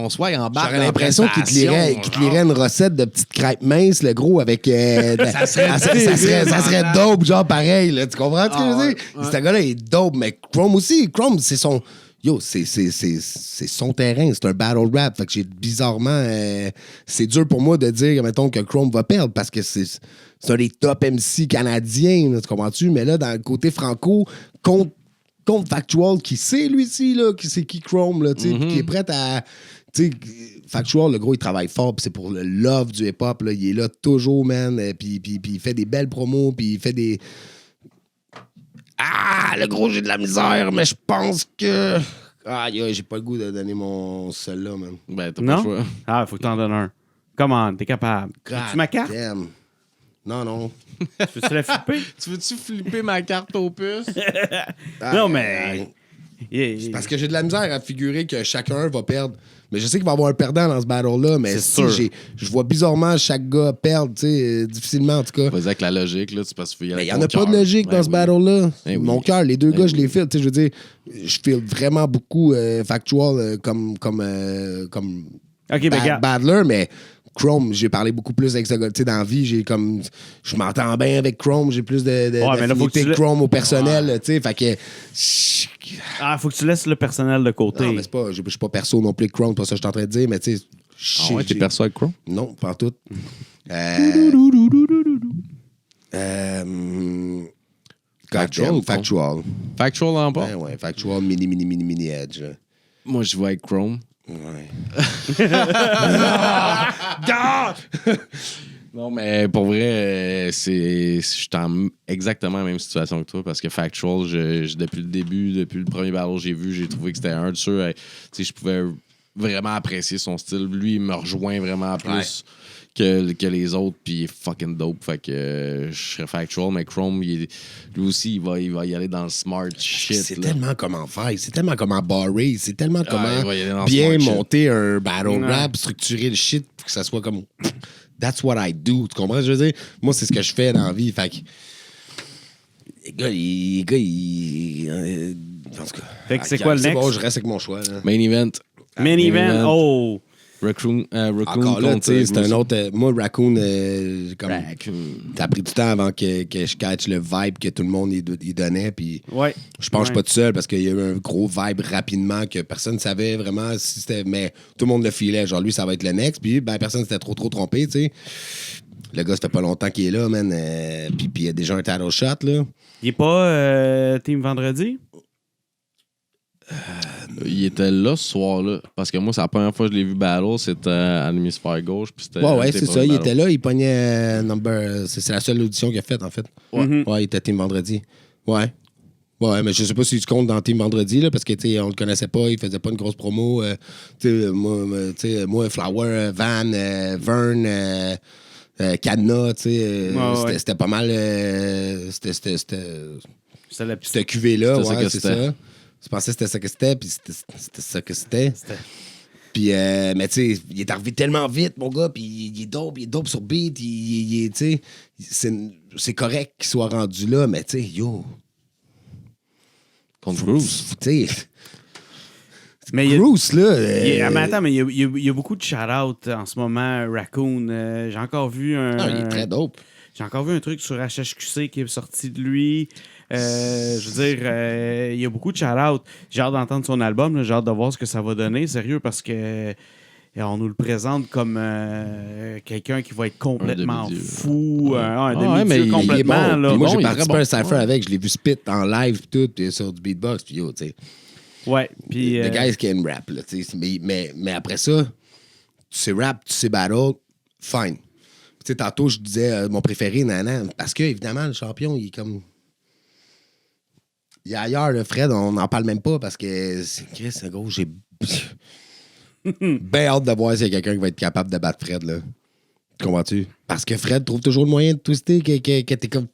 swag en bas. J'aurais l'impression qu'il te lirait une recette de petites crêpes minces, le gros, avec... ça serait dope, genre pareil, là. Tu comprends ce que je veux dire? Ouais. Ce gars-là est dope, mais Chrome aussi. Chrome, c'est son... Yo, c'est son terrain, c'est un battle rap. Fait que j'ai bizarrement... c'est dur pour moi de dire, mettons, que Chrome va perdre parce que c'est un des top MC canadiens, là, tu comprends-tu? Mais là, dans le côté franco, contre Factual, qui sait, lui-ci, là, qui c'est qui Chrome, là, tu sais, qui est prêt à... Tu sais, Factual, le gros, il travaille fort, puis c'est pour le love du hip-hop, là. Il est là toujours, man, puis il fait des belles promos, puis il fait des... Ah, le gros, j'ai de la misère, mais je pense que... Ah, j'ai pas le goût de donner mon seul-là, man. Ben, t'as pas le choix. Ah, faut que t'en donnes un. Come on, t'es capable. Tu ma carte? Damn. Non. Tu veux-tu la flipper? Tu veux-tu flipper ma carte aux puces? Non, mais... C'est parce que j'ai de la misère à figurer que chacun va perdre. Mais je sais qu'il va y avoir un perdant dans ce battle-là, mais je vois bizarrement chaque gars perdre, tu sais, difficilement en tout cas. Vas-y avec la logique, là, tu passes il n'y en a pas de logique dans ce battle-là. Mon cœur, les deux gars, je les file, tu sais, je veux dire, je file vraiment beaucoup Factual comme battler, mais Chrome, j'ai parlé beaucoup plus avec ce gars. Tu sais, dans la vie, je m'entends bien avec Chrome, j'ai plus de Chrome au personnel, tu sais, fait que... faut que tu laisses le personnel de côté. Non, mais c'est pas... Je suis pas perso non plus avec Chrome, c'est pas ça que je suis en train de dire, mais tu sais... t'es perso avec Chrome? Non, pas en tout. Factual. Factual en bas? Ouais, Factual, mini edge. Moi, je vais avec Chrome. Ouais. Non, mais pour vrai, je suis en exactement la même situation que toi parce que Factual, depuis le début, depuis le premier battle que j'ai vu, j'ai trouvé que c'était un de ceux. Je pouvais vraiment apprécier son style. Lui, il me rejoint vraiment plus que les autres, puis il est fucking dope. Fait que je serais Factual, mais Chrome, lui aussi, il va y aller dans le smart shit. C'est là. tellement comment faire, c'est tellement comment barrer, c'est tellement comment il va y aller dans le bien smart monter un battle rap, structurer le shit pour que ça soit comme that's what I do. Tu comprends ce que je veux dire? Moi, c'est ce que je fais dans la vie. Fait que les gars, en tout cas. Fait que c'est quoi le c'est next? bon, je reste avec mon choix. Là. Main event. Main event, oh! Raccoon Encore là, tu sais, c'est un autre. Moi, Raccoon, comme. Raccoon. Ça a pris du temps avant que je catch le vibe que tout le monde y donnait. Puis Ouais. je pense que je suis pas tout seul parce qu'il y a eu un gros vibe rapidement que personne ne savait vraiment si c'était. Mais tout le monde le filait. Genre, lui, ça va être le next. Puis, ben, personne s'était trop trompé, tu sais. Le gars, ça fait pas longtemps qu'il est là, man. Puis il y a déjà un title shot, là. Il est pas Team Vendredi? Il était là ce soir-là. Parce que moi, c'est la première fois que je l'ai vu battle, c'était à l'hémisphère gauche. Puis c'était Ouais, c'est ça. Il était là, il pognait number. C'est la seule audition qu'il a faite, en fait. Ouais, il était Team Vendredi. Ouais. Ouais, mais je sais pas si tu comptes dans Team Vendredi, là, parce que, tu sais, on le connaissait pas, il faisait pas une grosse promo. Tu sais, moi, Flower, Van, Vern, Cadenas, tu sais, c'était pas mal. C'était C'est la petite. cette cuvée-là, C'était ça ouais, que c'est c'était. ça. Je pensais que c'était ça que c'était, puis c'était ça que c'était. Puis, mais tu sais, il est arrivé tellement vite, mon gars, puis il est dope sur beat, tu sais, c'est correct qu'il soit rendu là, mais tu sais, yo. Contre Bruce. Tu sais. Mais il y a- Bruce, là. mais attends, mais il y a beaucoup de shout-out en ce moment, Raccoon. J'ai encore vu il est très dope. J'ai encore vu un truc sur HHQC qui est sorti de lui. Je veux dire, il y a beaucoup de shout-out. J'ai hâte d'entendre son album. Là. J'ai hâte de voir ce que ça va donner. Sérieux, parce que on nous le présente comme quelqu'un qui va être complètement demi-dieu. fou. Un ouais, mais demi-dieu il est complètement. Bon. Là. Puis moi, Bon, j'ai il est participé très à un bon. cypher avec, je l'ai vu spit en live, puis tout, puis sur du beatbox, puis yo, tu sais. Ouais, puis... The guys can rap, là, tu sais. Mais après ça, tu sais rap, tu sais battle, fine. Tu sais, tantôt, je disais mon préféré, Nanan, parce que, évidemment, le champion, il est comme... Il est ailleurs, le Fred, on n'en parle même pas, parce que, Chris, gros, j'ai... bien hâte de voir s'il y a quelqu'un qui va être capable de battre Fred, là. Comprends-tu? Parce que Fred trouve toujours le moyen de twister, que t'es comme...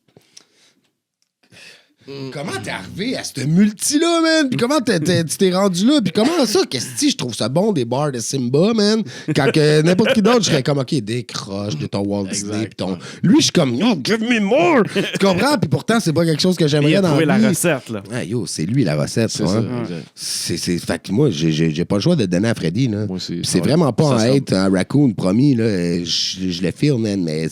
Comment t'es arrivé à ce multi-là, man? Puis comment tu t'es rendu là? Puis comment ça, qu'est-ce que je trouve ça bon, des bars de Simba, man? Quand que n'importe qui d'autre, je serais comme, OK, décroche de ton Walt Disney. Puis ton... Lui, je suis comme, yo, give me more! Tu comprends? Puis pourtant, c'est pas quelque chose que il j'aimerais a dans trouvé la la vie. recette, là. Ah, yo, c'est lui la recette, C'est ça. ça, Hein? exact. Fait que moi, j'ai pas le choix de donner à Freddy, là. Moi, c'est- Puis ça c'est va vraiment être- pas ça en sera- être un raccoon, promis, là. Je le file, man, mais...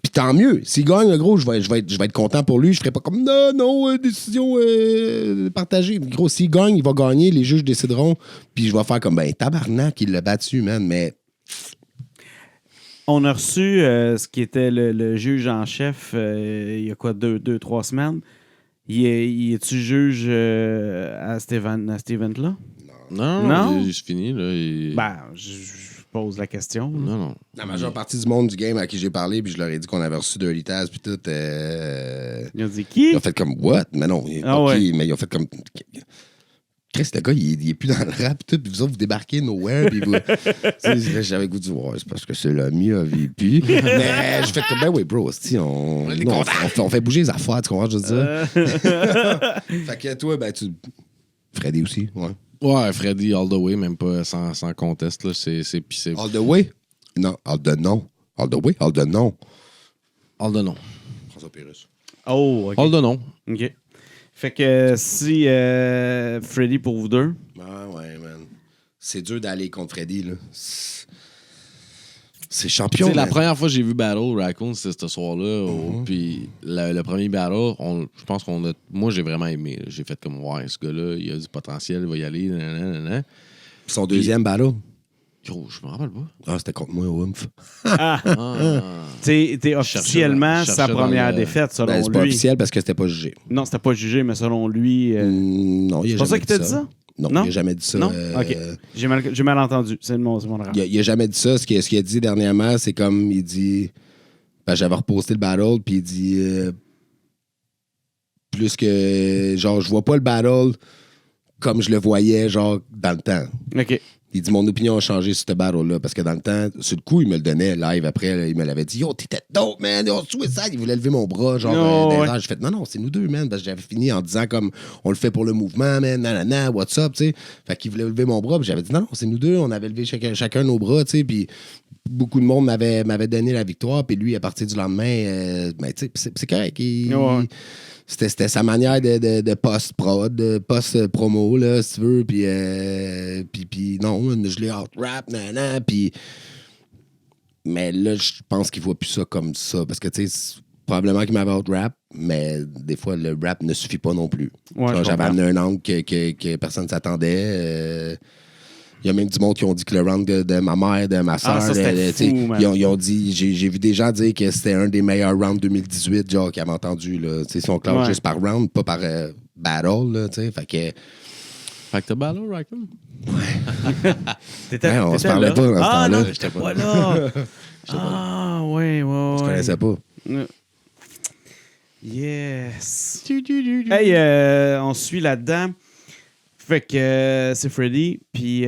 Puis tant mieux. S'il gagne, le gros, je vais être content pour lui. Je ferai pas comme, non, décision partagée. Gros, s'il gagne, il va gagner. Les juges décideront. Puis je vais faire comme, ben, tabarnak, il l'a battu, man. Mais On a reçu ce qui était le juge en chef il y a quoi, 2-3 semaines. Il est-tu juge à cet event-là? Non? C'est fini, là. Ben, je pose la question. là. Non. la majeure partie du monde du game à qui j'ai parlé, puis je leur ai dit qu'on avait reçu de Taz, puis tout... Ils ont dit qui? Ils ont fait comme, what? Mais non, Ah ok, ouais. mais ils ont fait comme... Chris, le gars, il est plus dans le rap, tout, puis vous autres, vous débarquez nowhere, puis vous... Tu sais, j'avais le goût de dire, ouais, c'est parce que c'est le mieux VP. Mais je fais comme, ben oui, bro, on fait bouger les affaires, tu comprends, je veux dire? Fait que toi, ben, Freddy aussi, ouais. Ouais, Freddy, all the way, même pas sans conteste, là. C'est pissé. All the way? Non, all the non. All the way, all the non. All the non. François Pérus. Oh, OK. All the non. OK. Fait que si Freddy pour vous deux, Ah ouais, man. C'est dur d'aller contre Freddy, là. C'est champion, Tu sais, la man. première fois que j'ai vu Battle Raccoon, c'était ce soir-là. Puis le premier battle, je pense moi, j'ai vraiment aimé. Là. J'ai fait comme, ouais, ce gars-là, il a du potentiel, il va y aller. Nanana. Son deuxième battle. Gros, je me rappelle pas. Ah, c'était contre moi, Wumph. t'es officiellement cherchais sa dans première le- défaite, selon Ben, c'est pas lui. officiel parce que c'était pas jugé. Non, c'était pas jugé, mais selon lui... Non, il a c'est pas ça jamais qu'il t'a dit dit ça? Non, Non? il n'a jamais dit ça. Non? OK. J'ai mal entendu. C'est mon erreur. Il n'a jamais dit ça. Ce qu'il a dit dernièrement, c'est comme il dit. Ben, j'avais reposté le battle, puis il dit. Plus que. Genre, je vois pas le battle comme je le voyais, genre, dans le temps. OK. Il dit, mon opinion a changé sur ce battle-là, parce que dans le temps, sur le coup, il me le donnait live après, là, il me l'avait dit, yo, t'étais dope, man, yo, suicide, il voulait lever mon bras, genre, dans les airs. J'ai fait, non, c'est nous deux, man, parce que j'avais fini en disant, comme, on le fait pour le mouvement, man, nanana, what's up, tu sais. Fait qu'il voulait lever mon bras, puis j'avais dit, non, c'est nous deux, on avait levé chacun nos bras, tu sais, puis beaucoup de monde m'avait donné la victoire, puis lui, à partir du lendemain, ben, tu sais, c'est correct. C'était sa manière de post-prod, de post-promo, là, si tu veux. Puis non, je l'ai out-rap, nanana. Puis... Mais là, je pense qu'il voit plus ça comme ça. Parce que, tu sais, probablement qu'il m'avait out-rap, mais des fois, le rap ne suffit pas non plus. Ouais, j'avais amené un angle que personne ne s'attendait. Il y a même du monde qui ont dit que le round de ma mère, de ma soeur, ils ont dit, j'ai vu des gens dire que c'était un des meilleurs rounds 2018, genre, qu'ils avaient entendu, là. Tu sais, si on classe juste par round, pas par battle, là, tu sais. Fait que t'as battle, Rackham? T'étais on se parlait là? pas dans ce temps-là. Non, j'étais pas là. Ouais. Je connaissais pas. Yes. Hey, on suit là-dedans. Fait que c'est Freddy. Puis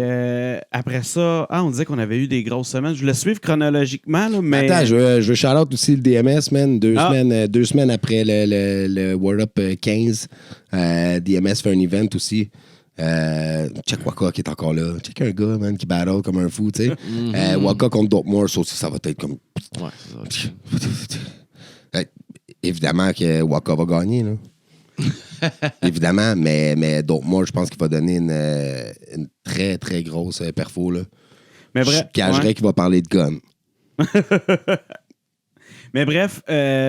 après ça, on disait qu'on avait eu des grosses semaines. Je voulais suivre chronologiquement, là, mais... Attends, je veux shout-out aussi le DMS, man. Deux semaines après le World Up 15, DMS fait un event aussi. Check Waka qui est encore là. Check un gars, man, qui battle comme un fou, tu sais. Waka contre Dortmore, ça aussi, ça va être comme... Ouais, c'est ça. Évidemment que Waka va gagner, là. Évidemment, mais Dortmore, je pense qu'il va donner une très, très grosse perfo, là. Mais bref, je gagerais qu'il va parler de gun. Mais bref,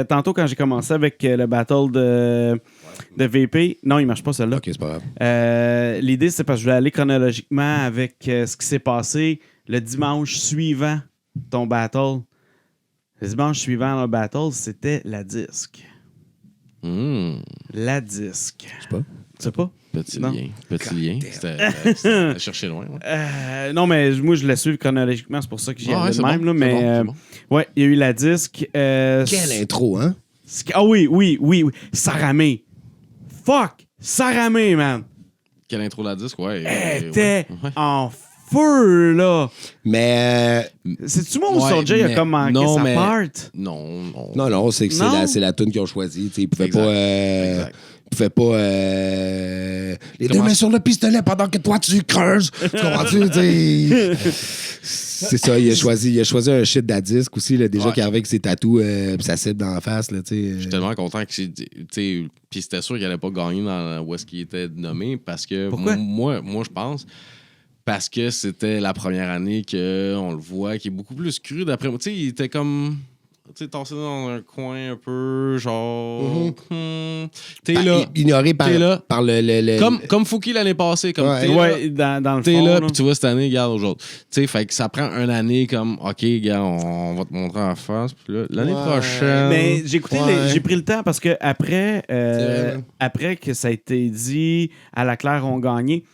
tantôt, quand j'ai commencé avec le battle de VP, non, il marche pas, celle-là. OK, c'est pas grave. L'idée, c'est parce que je voulais aller chronologiquement avec ce qui s'est passé le dimanche suivant ton battle. Le dimanche suivant le battle, c'était la disque. La disque. Je sais pas. Tu sais pas? Petit lien. C'était chercher loin. Ouais. Non, mais moi, je la suivre chronologiquement. C'est pour ça que j'y allais de même. Bon, là, mais bon. ouais, il y a eu la disque. Quelle intro, hein? Ah oui. Saramé. Fuck! Saramé, man. Quelle intro la disque? Ouais. Elle était en feu, là. Mais... C'est-tu moi ou Soulja il a comme manqué sa part? Non, c'est la tune qu'ils ont choisie. Ils pouvaient pas... Exact. Ils pouvaient pas... Les deux mains sur le pistolet pendant que toi, tu creuses. Tu comprends-tu? C'est ça, il a choisi un shit d'Adisque aussi, là, déjà qui arrivait avec ses tatous pis sa cible dans la face. Je suis tellement content que puis c'était sûr qu'il allait pas gagner dans où est-ce qu'il était nommé parce que moi je pense parce que c'était la première année qu'on le voit qui est beaucoup plus cru d'après moi. Il était comme tassé dans un coin un peu genre t'es là, ignoré par le... comme Fouki l'année passée, comme ouais, dans le t'es fond, là, puis tu vois cette année, regarde aujourd'hui. Fait que ça prend une année comme OK, gars, on va te montrer en face, puis là, l'année prochaine. Mais j'ai pris le temps parce que après que ça a été dit, à la Claire ont gagné,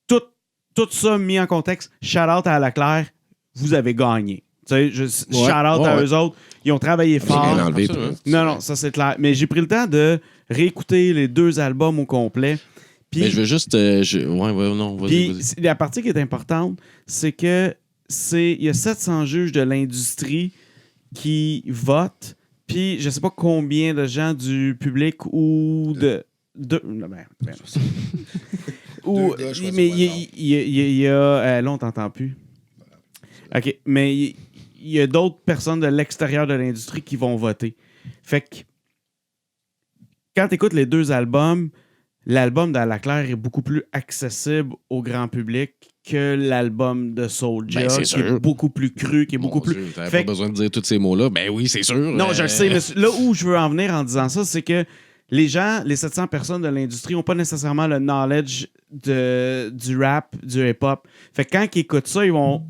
tout ça mis en contexte, shout out à la Claire, vous avez gagné. Shout-out à eux autres. Ils ont travaillé fort. Non, ça c'est clair. Mais j'ai pris le temps de réécouter les deux albums au complet. Puis, mais je veux juste... vas-y. La partie qui est importante, c'est que il y a 700 juges de l'industrie qui votent. Puis je sais pas combien de gens du public ou de... mais il y a... là, on t'entend plus. OK, mais il y a d'autres personnes de l'extérieur de l'industrie qui vont voter. Fait que quand tu écoutes les deux albums, l'album d'À la Claire est beaucoup plus accessible au grand public que l'album de Soulja, qui est beaucoup plus cru, qui est beaucoup plus... T'avais pas besoin de dire tous ces mots-là. Ben oui, c'est sûr. Non, je le sais, mais là où je veux en venir en disant ça, c'est que les gens, les 700 personnes de l'industrie n'ont pas nécessairement le knowledge du rap, du hip-hop. Fait que quand ils écoutent ça, ils vont...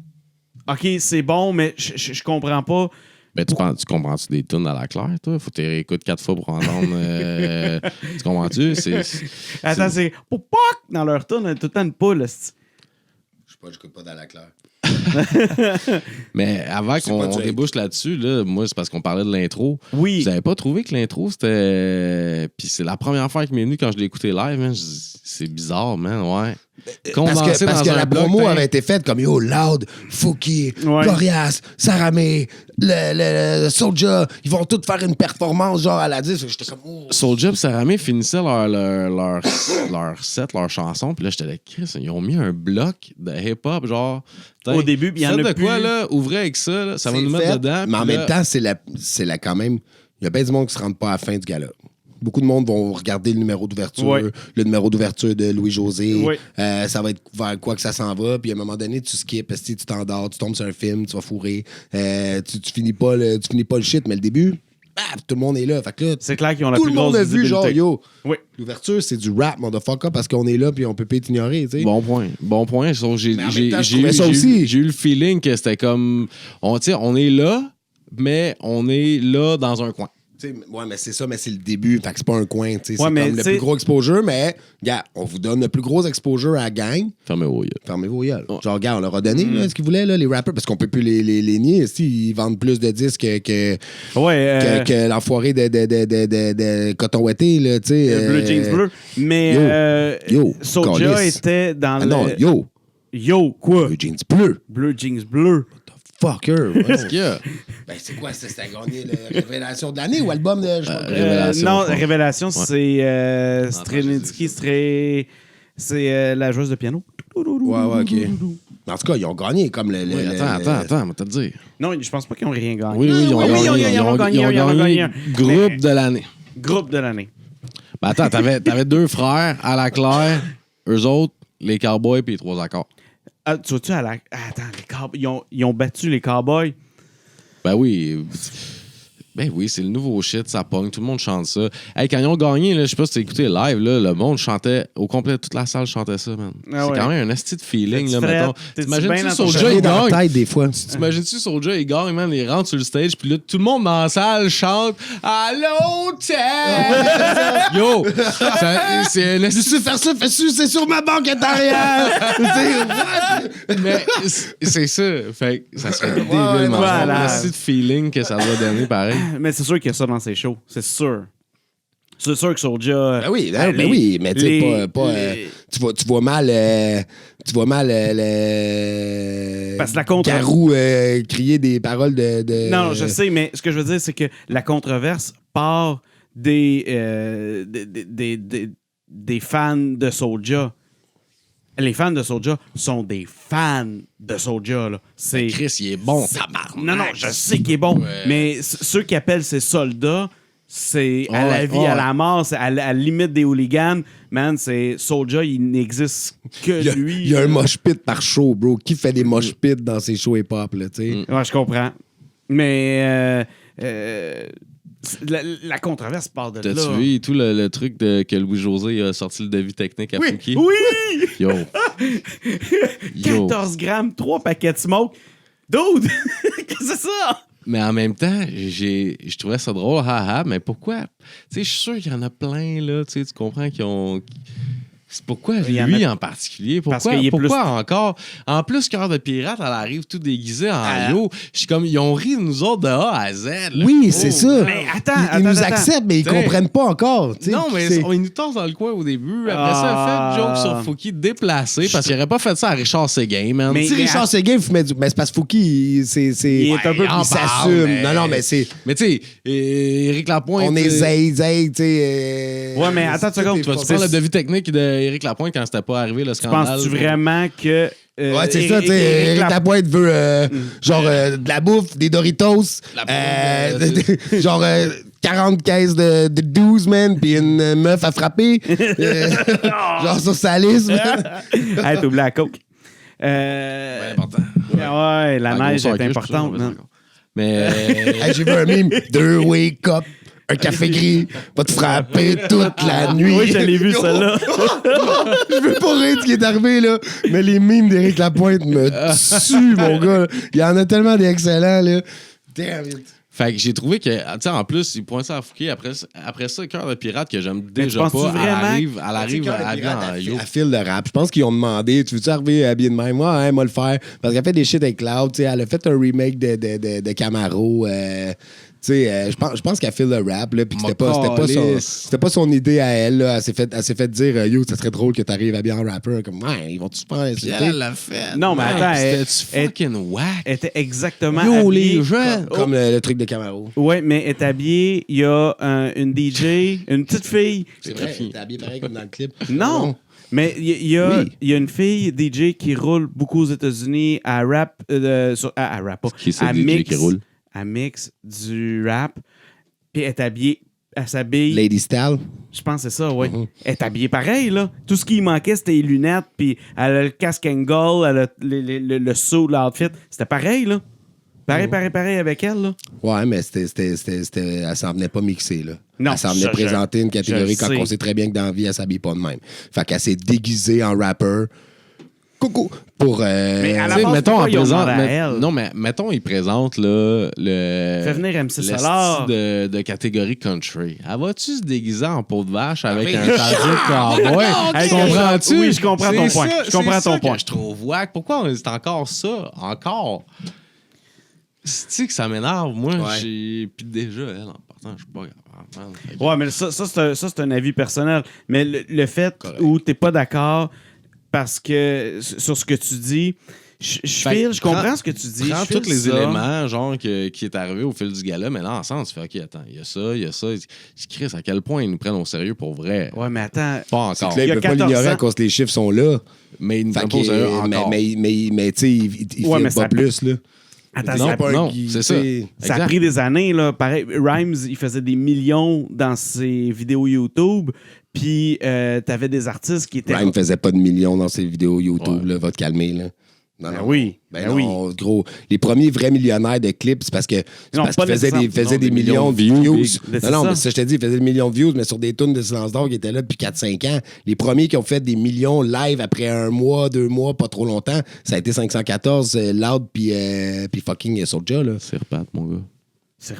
OK, c'est bon, mais je comprends pas Ben, tu comprends-tu des tunes à la claire, toi? Faut que tu réécoutes 4 fois pour entendre. Tu comprends-tu? Attends, c'est Poupoc dans leur tune, tout le temps une poule. J'écoute pas dans la claire. Mais avant qu'on débouche là-dessus, là, moi, c'est parce qu'on parlait de l'intro. Oui. Vous avez pas trouvé que l'intro, c'était. Puis c'est la première fois qui m'est venue quand je l'ai écouté live, man. C'est bizarre, man, ouais. Parce que la promo avait été faite comme Yo, Loud, Fouki, Glorias, Saramé, le Soulja, ils vont tous faire une performance genre à la 10. J'étais comme Soulja et Saramé finissaient leur set, leur chanson, puis là j'étais là, Chris, ils ont mis un bloc de hip-hop, genre. Au début, il y en a de plus. quoi, là, ouvrez avec ça, là, ça va nous mettre dedans. Mais en même temps, c'est la quand même. Il y a bien du monde qui se rend pas à la fin du gala. Beaucoup de monde vont regarder le numéro d'ouverture, le numéro d'ouverture de Louis-José. Ça va être vers quoi que ça s'en va. Puis à un moment donné, tu skips, parce que tu t'endors, tu tombes sur un film, tu vas fourrer. Tu finis pas le shit, mais le début, tout le monde est là. Fait que là, c'est clair qu'ils ont la tout plus le monde grosse a vu, genre, yo. Oui. L'ouverture, c'est du rap, motherfucker, parce qu'on est là puis on peut pas t'ignorer, tu sais. Bon point. J'ai eu le feeling que c'était comme. On est là, mais on est là dans un coin. Ouais, mais c'est ça, mais c'est le début. Fait que c'est pas un coin. C'est comme le plus gros exposure, mais gars, on vous donne le plus gros exposure à la gang. Fermez vos yeux. Genre, gars, on leur a donné ce qu'ils voulaient, là, les rappers, parce qu'on peut plus les nier. Ils vendent plus de disques que l'enfoiré de coton ouetté, là, tu sais. Bleu Jeans Bleu. Mais Soulja était dans le. Non, Yo, quoi? Bleu Jeans Bleu. Bleu Jeans Bleu. Fucker. Qu'est-ce qu'il y a? Ben, c'est quoi ça? C'était gagné la révélation de l'année ou album de. Révélation. Non, Révélation, c'est Strenitsky, c'est la joueuse de piano. Ouais, ok. En tout cas, ils ont gagné comme le. Attends, on va te le dire. Non, je pense pas qu'ils ont rien gagné. Oui, ils ont gagné groupe de l'année. Groupe de l'année. Ben attends, t'avais deux frères à la claire, eux autres, les Cowboys puis les Trois Accords. Ah, tu vois-tu à la. Attends, les Cowboys. Ils ont battu les Cowboys. Ben oui. Ben oui, c'est le nouveau shit, ça pogne, tout le monde chante ça. Hey, quand ils ont gagné, là, je sais pas si t'as écouté live, là, le monde chantait, au complet, toute la salle chantait ça, man. C'est quand même un esti de feeling, là, mettons. T'imagines-tu Soulja, il gagne? Tête, des fois. T'imagines-tu Soulja, il gagne, man, il rentre sur le stage, puis là, tout le monde dans la salle chante « Allô, Ted! » Yo! C'est un esti de faire ça, c'est sur ma banque intérieure! Mais c'est ça. Fait que ça serait débile, man. Un esti de feeling que ça doit donner, pareil. Mais c'est sûr qu'il y a ça dans ses shows. C'est sûr. C'est sûr que Soulja. Ben oui, mais tu sais, tu vois mal. Parce que la contre. Garou crier des paroles de. Non, je sais, mais ce que je veux dire, c'est que la controverse part des fans de Soulja. Les fans de Soulja sont des fans de Soulja. Là. C'est Chris, il est bon. Non, je sais qu'il est bon. Ouais. Mais ceux qui appellent ses soldats, c'est à la vie, à la mort, c'est à la limite des hooligans. Man, c'est Soulja, il n'existe que lui. Il y a un mosh pit par show, bro. Qui fait des mosh pits dans ses shows hip-hop, là, tu sais? Ouais, je comprends. Mais la controverse part de là. T'as-tu vu tout le truc que Louis-José a sorti le devis technique à Fouki? Oui! Yo! 14 grammes, 3 paquets de smoke. Dude! Qu'est-ce que c'est ça? Mais en même temps, je trouvais ça drôle, mais pourquoi? Tu sais, je suis sûr qu'il y en a plein, là, tu comprends, qui ont... C'est pourquoi lui en particulier? Pourquoi encore? En plus, Cœur de pirate, elle arrive tout déguisée en yo. Je suis comme, ils ont ri de nous autres de A à Z. Là. Oui, c'est ça. Mais ils nous acceptent, mais ils comprennent pas encore. Non, mais ils nous torsent dans le coin au début. Après ça, fait joke sur Fouki déplacé parce qu'il aurait pas fait ça à Richard Seguin, man. Mais si Richard Seguin, mais c'est parce que Fouki, il s'assume. Non, mais c'est... Mais tu sais, Éric Lapointe... On est zay, tu sais... Ouais, mais attends une seconde. Tu prends le devis technique de Éric Lapointe quand c'était pas arrivé le scandale. Penses-tu vraiment que... ouais, c'est ça, tu sais, Éric Lapointe veut genre de la bouffe, des Doritos, genre 40 caisses de 12, man, puis une meuf à frapper, genre sur sa liste. Hey, t'oublies la coke. important. Ouais, la neige est importante. Mais j'ai vu un meme, 2 wake up. Un café gris va te frapper toute la nuit. Oui, je l'ai vu, celle-là. Je veux pas rire de ce qui est arrivé, là. Mais les mimes d'Éric Lapointe me tuent, mon gars. Il y en a tellement d'excellents, là. Damn it. Fait que j'ai trouvé que, tu sais, en plus, il pointe ça à Fouquet. Après ça, Cœur de pirate, que j'aime déjà penses-tu pas, vraiment elle arrive à bien en yo. Elle file le rap. Je pense qu'ils ont demandé, tu veux-tu arriver habillé de même? Moi, moi le faire. Parce qu'elle fait des shit avec Cloud. Tu sais, elle a fait un remake de Camaro. Tu sais, je pense qu'elle file le rap, là, puis que c'était pas son idée à elle, là. Elle s'est fait dire, yo, ça serait drôle que t'arrives habillé en rapper. Comme, ouais, ils vont-tu faire insulter? Elle l'a fait. Non, mais attends, c'était fucking whack. Elle était exactement Yo, habillée les jeunes. Comme le truc de Camaro. Ouais, mais elle est habillée, il y a une DJ, une petite fille. C'est vrai, t'es habillé pareil comme dans le clip. Non! Mais il y a une fille DJ qui roule beaucoup aux États-Unis à rap, à rap, pas, Qui c'est à DJ mix, qui roule? à mix du rap. Puis elle est habillée, elle s'habille. Lady Style. Je pense que c'est ça, oui. Elle est habillée pareil, là. Tout ce qui lui manquait, c'était les lunettes, puis elle a le casque angle, elle a le saut, l'outfit. C'était pareil, là. Pareil avec elle, là. Ouais, mais elle s'en venait pas mixer, là. Non, elle s'en venait présenter une catégorie quand on sait très bien que dans la vie, elle s'habille pas de même. Fait qu'elle s'est déguisée en rapper. Coucou! Pour. Mais à la base, mettons, pourquoi en ils ont présente. demandé à elle? Non, mais mettons, il présente là, le. Fais venir MC le Solar. style de catégorie country. Elle va-tu se déguiser en peau de vache avec un tablier de cowboy? Hey, Comprends-tu? Oui, je comprends ton C'est point. ça- Je comprends c'est ton ça point. que je trouve whack. Pourquoi c'est encore ça? Encore? C'est-tu que ça m'énerve? Moi, Ouais. Puis déjà, elle, en partant, je suis pas capable. Ouais, mais ça c'est un avis personnel. Mais le fait où t'es pas d'accord parce que sur ce que tu dis, je comprends ce que tu dis. Prends je file tous les ça. éléments genre qui est arrivé au fil du gala, mais là, ensemble, tu fais OK, attends, il y a ça. Je crie à quel point ils nous prennent au sérieux pour vrai. Ouais, mais attends. Pas encore. Là, Il y il a peut pas 14 l'ignorer ans. à cause que les chiffres sont là. Mais ils nous Fait prennent pas au sérieux que, encore. mais tu sais, il Ouais, filme mais pas ça- plus, là. Attends, Non, ça, pas non, c'est ça. ça a Exact. pris des années, là. Pareil, Rhymes, il faisait des millions dans ses vidéos YouTube. Puis, t'avais des artistes qui étaient. Ryan faisait pas de millions dans ses vidéos YouTube, là, va te calmer, là. Non, Ben non. oui, Ben ben non, gros. Les premiers vrais millionnaires de clips, c'est parce que Non, pas qu'ils faisaient nécessairement. des Non, millions de views. Mais c'est Non, non, ça. mais ça, je te dis, ils faisaient des millions de views, mais sur des tunes de Silence d'Or qui étaient là depuis 4-5 ans. Les premiers qui ont fait des millions live après 1 mois, 2 mois, pas trop longtemps, ça a été 514, Loud, puis fucking Soulja, là. C'est repat, mon gars. C'est-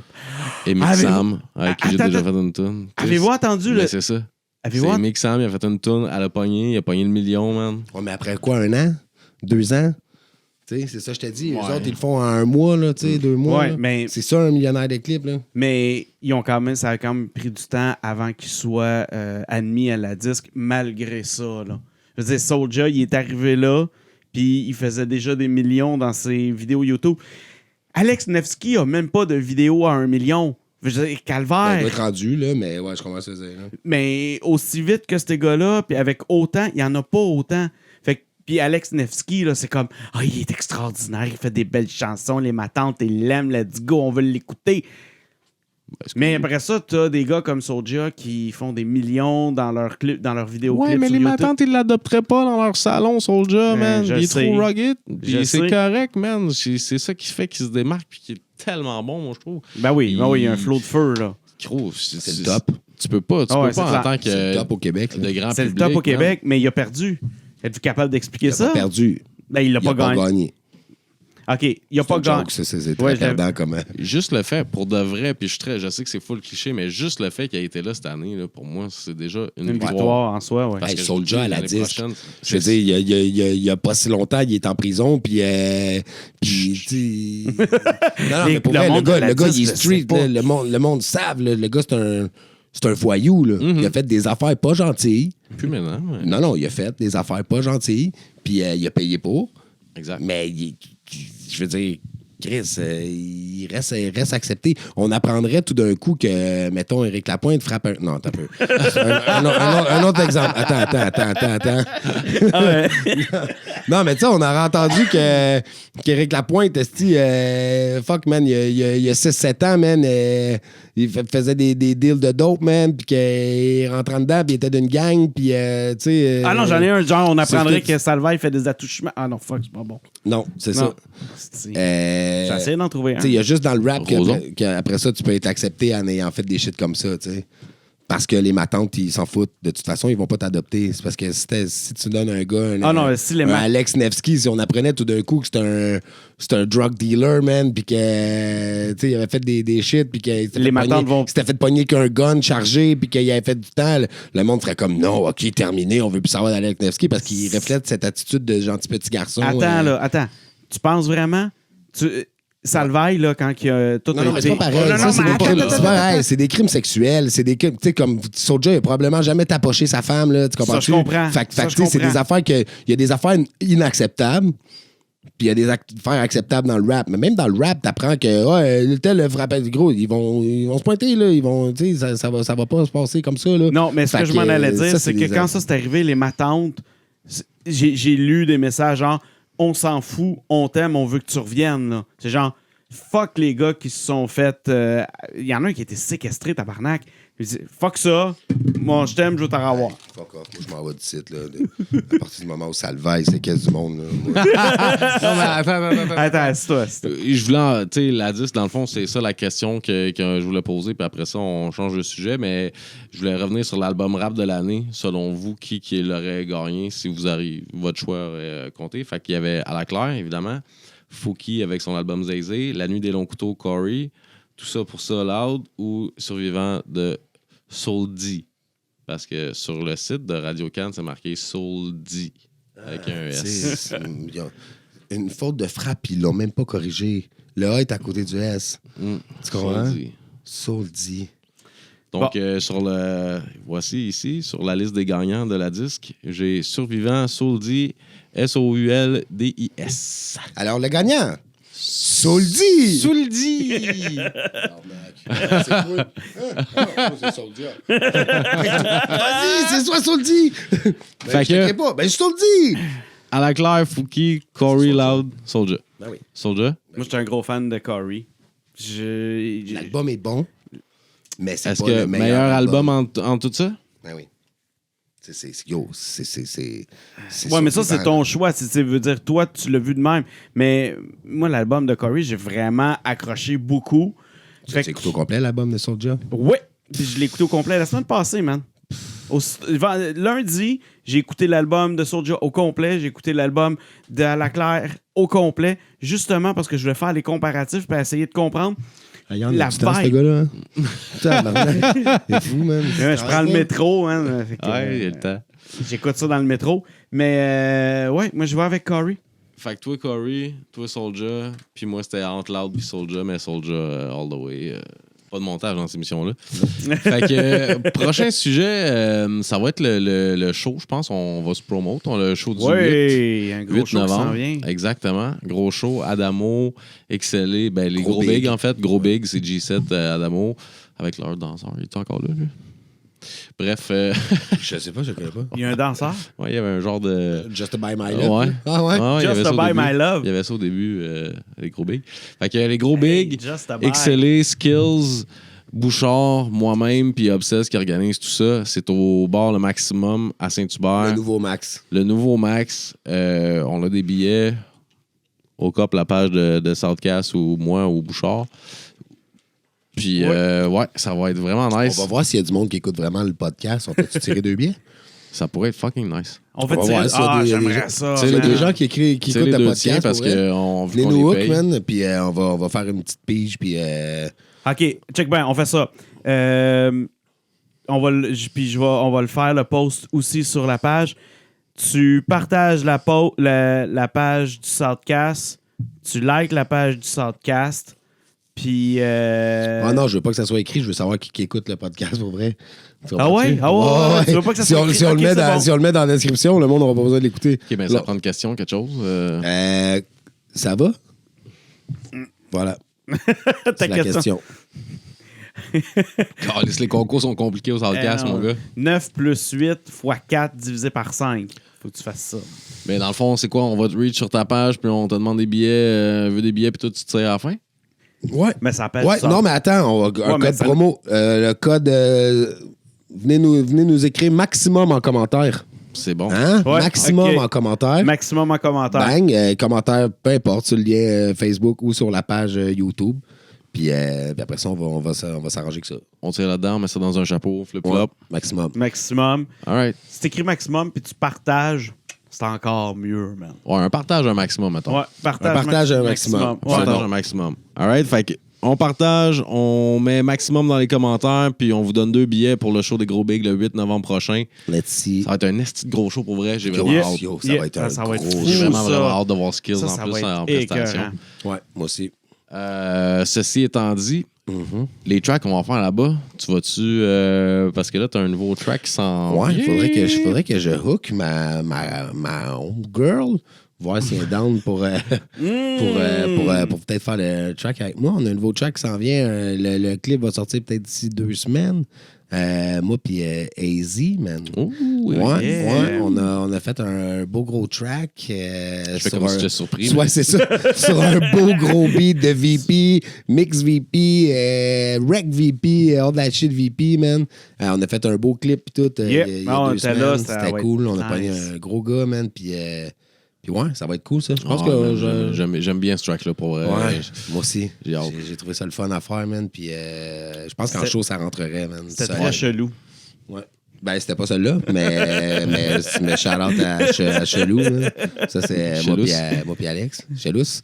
Et Mick Avez-vous- Sam, avec qui j'ai Attends, déjà fait une tune. Avez-vous entendu Mais le. c'est ça. Avez-vous C'est ent- Mick Sam, il a fait une tune, elle a pogné, il a pogné le million, man. Ouais, mais après quoi, 1 an? 2 ans? Tu sais, c'est ça, je te dis. Ouais. Les autres, ils le font en 1 mois, là, tu sais, 2 mois. Ouais, là. mais- C'est ça, un millionnaire de clips, là. Mais ça a quand même pris du temps avant qu'il soit admis à la disque, malgré ça. Là. Je veux dire, Soulja, il est arrivé là, puis il faisait déjà des millions dans ses vidéos YouTube. Alex Nevsky a même pas de vidéo à 1 million. Je veux dire, Ben, il calvaire. doit être rendu, là, mais ouais, je commence à dire. Là. Mais aussi vite que ces gars-là, puis avec autant, il n'y en a pas autant. Fait que, puis Alex Nevsky, là, c'est comme, ah, il est extraordinaire, il fait des belles chansons, les matantes, ils l'aiment, let's go, on veut l'écouter. Mais après ça, t'as des gars comme Soulja qui font des millions dans leurs clips, dans leurs vidéoclips. Ouais, mais sur les YouTube. matantes, ils l'adopteraient pas dans leur salon, Soulja, man. je Il est sais. trop rugged. Je Puis c'est sais. correct, man. C'est ça qui fait qu'il se démarque puis qu'il est tellement bon, moi, je trouve. Ben oui, il y a un flot de feu, là. Gros, C'est le top. Tu peux pas, Ah ouais, c'est en clair. tant C'est le que top au Québec. là. de grand C'est le public. top au man. Québec, mais il a perdu. Êtes-vous capable d'expliquer Il a ça? pas perdu. Ben, il l'a Il a pas gagné. OK, il a C'est pas un gagné. joke, ça, c'est Ouais, très perdant comme... Juste le fait, pour de vrai, puis je sais que c'est full cliché, mais juste le fait qu'il ait été là cette année, là, pour moi, c'est déjà Une victoire en soi, ouais. Parce Hey, que Soulja je dis, à la l'année disque. prochaine, Je veux dire, il y a pas si longtemps, il est en prison, puis tu sais... Non, mais pour Le vrai, monde de la le gars, il disque est street, le sait pas. là, le monde savent, là, le gars, c'est un voyou, là. Il a fait des affaires pas gentilles. plus maintenant. Ouais. Non, il a fait des affaires pas gentilles, puis il a payé pour. Exact. Mais je veux dire, Chris, il reste accepté. On apprendrait tout d'un coup que, mettons, Éric Lapointe frappe un... Non, attends un peu. Un autre exemple. Attends. Ah ouais. Non, mais tu sais, on aurait entendu qu'Éric Lapointe, fuck, man, il y a 6-7 ans, man, il faisait des deals de dope, man, puis qu'il rentrait dedans, puis il était d'une gang, puis, tu sais... Ah non, j'en ai un, genre, on apprendrait c'est- que Salvaille fait des attouchements. Ah non, fuck, c'est pas bon. Non, c'est Non. ça. J'ai essayé d'en trouver un. Tu sais, il y a juste dans le rap Roson. qu'après ça, tu peux être accepté en ayant fait des shit comme ça, tu sais. Parce que les matantes, ils s'en foutent. De toute façon, ils vont pas t'adopter. C'est parce que si tu donnes un gars, un Alex Nevsky, si on apprenait tout d'un coup que c'est un drug dealer, man, puis que, tu sais, il avait fait des shit, puis qu'il s'était fait pogner qu'un gun chargé, puis qu'il avait fait du temps, le monde ferait comme, non, OK, terminé, on veut plus savoir d'Alex Nevsky, parce qu'il reflète cette attitude de gentil petit garçon. Attends. Tu penses vraiment... Salvaille, là, quand il y a tout non, mais c'est pas pareil. C'est pareil. C'est des crimes sexuels. C'est des crimes, tu sais, comme Soulja, il a probablement jamais tapoché sa femme, là. Tu comprends? Ça, je comprends. Fait c'est des affaires il y a des affaires inacceptables, puis il y a des affaires acceptables dans le rap. Mais même dans le rap, t'apprends que, tel frappé gros, ils vont se pointer, là. Ils vont, tu sais, ça va pas se passer comme ça, là. Non, mais ce que je m'en allais dire, c'est que quand ça s'est arrivé, les matantes, j'ai lu des messages genre, on s'en fout, on t'aime, on veut que tu reviennes. Là. C'est genre, fuck les gars qui se sont fait... Il y en a un qui a été séquestré, tabarnak. Fuck ça. Moi, je t'aime, je veux t'en revoir. Fuck off. Moi, je m'en vais du site. Là, à partir du moment où ça le vaille, c'est qu'est-ce du monde. Là. Non, mais attends, c'est toi. Je voulais... Tu sais, la 10, dans le fond, c'est ça la question que je voulais poser. Puis après ça, on change de sujet. Mais je voulais revenir sur l'album rap de l'année. Selon vous, qui l'aurait gagné si vous arrivez, votre choix aurait compté? Fait qu'il y avait À la Claire, évidemment. Fouki avec son album Zay, La Nuit des Longs Couteaux, Corey. Tout ça pour ça, Loud. Ou Survivant de Soul D. Parce que sur le site de Radio-Can, c'est marqué Soul D. Avec un S. Une faute de frappe, ils l'ont même pas corrigé. Le A est à côté du S. Tu comprends? Soul D. Donc, voici ici, sur la liste des gagnants de la disque, j'ai Survivant, Soul D, SOULDIS. Alors, le gagnant, Soul D! Soul D! C'est cool. C'est Soul D. Vas-y, c'est toi, Soul D! Fait que... pas. Ben, Soul D! À la Claire, Fouki, Corey, Loud, Soulja. Ben oui. Soulja? Moi, j'étais un gros fan de Corey. L'album est bon, mais c'est Est-ce pas que le meilleur album en tout ça? Ben oui. C'est ouais, mais ça, c'est ton choix. Ça veut dire, toi, tu l'as vu de même. Mais moi, l'album de Corey, j'ai vraiment accroché beaucoup. Tu l'as écouté au complet, l'album de Soulja? Oui. Je l'ai écouté au complet la semaine passée, man. Lundi, j'ai écouté l'album de Soulja au complet. J'ai écouté l'album de À la Claire au complet. Justement parce que je voulais faire les comparatifs et essayer de comprendre. La vibe. Ce gars-là. C'est fou, man. Je prends le métro, man. Ouais, il y a le temps. J'écoute ça dans le métro. Mais ouais, moi, je vais avec Corey. Fait que toi, Corey, toi, Soulja, puis moi, c'était entre Loud puis Soulja, mais Soulja all the way. Pas de montage dans cette émission-là. Fait que prochain sujet, ça va être le show, je pense. On va se promote. On a le show du 8, un gros 8 show novembre. qui s'en vient. Exactement. Gros show. Adamo, XLE, ben les gros big en fait. Gros big, c'est G7 Adamo avec leur danseur. Il est encore là, lui? Bref. Je sais pas, je connais pas. Il y a un danseur? Ouais, il y avait un genre de... Just to Buy My Love. Ouais. Ah ouais? Just to Buy My Love. Il y avait ça au début, les gros bigs. Fait que les gros bigs, Just a Buy. XLE, Skills, Bouchard, moi-même, puis Obsess qui organise tout ça. C'est au bar Le Maximum à Saint-Hubert. Le nouveau Max. Le nouveau Max. On a des billets au COP, la page de Southcast ou moi ou Bouchard. Puis, ouais, ça va être vraiment nice. On va voir s'il y a du monde qui écoute vraiment le podcast. On peut-tu tirer 2 billets? Ça pourrait être fucking nice. On va tirer... j'aimerais ça. Il y a des gens qui écoutent le podcast. Parce qu'on venez nous hook, man. Puis on va faire une petite pige. Puis... OK, check bien, on fait ça. On va le faire, le post aussi sur la page. Tu partages la page du Southcast. Tu likes la page du Southcast. Puis... Ah non, je veux pas que ça soit écrit. Je veux savoir qui écoute le podcast, pour vrai. Ah ouais? Tu veux pas que ça soit écrit? Si on le met dans la description, le monde n'aura pas besoin de l'écouter. OK, ben ça prend une question, quelque chose. Ça va? Voilà. Ta la question. Les concours sont compliqués aux Southcast, mon gars. 9 plus 8 fois 4 divisé par 5. Faut que tu fasses ça. Mais dans le fond, c'est quoi? On va te reach sur ta page, puis on te demande des billets, veut des billets, puis toi, tu te tires à la fin? Ouais. Mais ça appelle ça. Non, mais attends, un code promo. Le code... venez nous écrire maximum en commentaire. C'est bon. Hein? Ouais, maximum en commentaire. Maximum en commentaire. Bang, commentaire, peu importe, sur le lien Facebook ou sur la page YouTube. Puis après ça, on va s'arranger que ça. On tire là-dedans, on met ça dans un chapeau, flip-flop. Ouais, maximum. Maximum. All right. Si t'écris maximum puis tu partages, c'est encore mieux, man. Ouais, un partage un maximum, mettons. Ouais, partage, Un partage un maximum. Ouais, Partage un maximum. All right, fait que on partage, on met maximum dans les commentaires, puis on vous donne 2 billets pour le show des Gros Bigs le 8 novembre prochain. Let's see. Ça va être un esti de gros show pour vrai. J'ai vraiment Yeah. hâte. Yo, ça va être un ça va être gros fou, J'ai vraiment, ça. vraiment hâte de voir Skills Ça en va plus être en prestation. écœurant. Ouais, moi aussi. Ceci étant dit, les tracks qu'on va faire là-bas, tu vas-tu... parce que là, tu as un nouveau track qui s'en Ouais, vient. faudrait que je hook ma homegirl, voir si elle est down pour peut-être faire le track avec moi. On a un nouveau track qui s'en vient. Le clip va sortir peut-être d'ici 2 semaines. Moi puis AZ, man. Oh, Ouais, on a fait un beau gros track. Je fais comme si j'étais surpris. Ouais, c'est ça. Sur un beau gros beat de VP, Mix VP, Rec VP, all that shit VP, man. On a fait un beau clip pis tout. Il y a 2 semaines. C'était cool. On a pogné un gros gars, man. Puis ouais, ça va être cool, ça. Je pense que j'aime bien ce track-là pour vrai. Ouais, moi aussi. J'ai hâte. J'ai trouvé ça le fun à faire, man. Puis je pense qu'en show, ça rentrerait, man. C'était Ça, très chelou. Ouais. Ben, c'était pas celle-là, mais shout-out à Chelou. Là. Ça, c'est moi puis Alex. Chelous.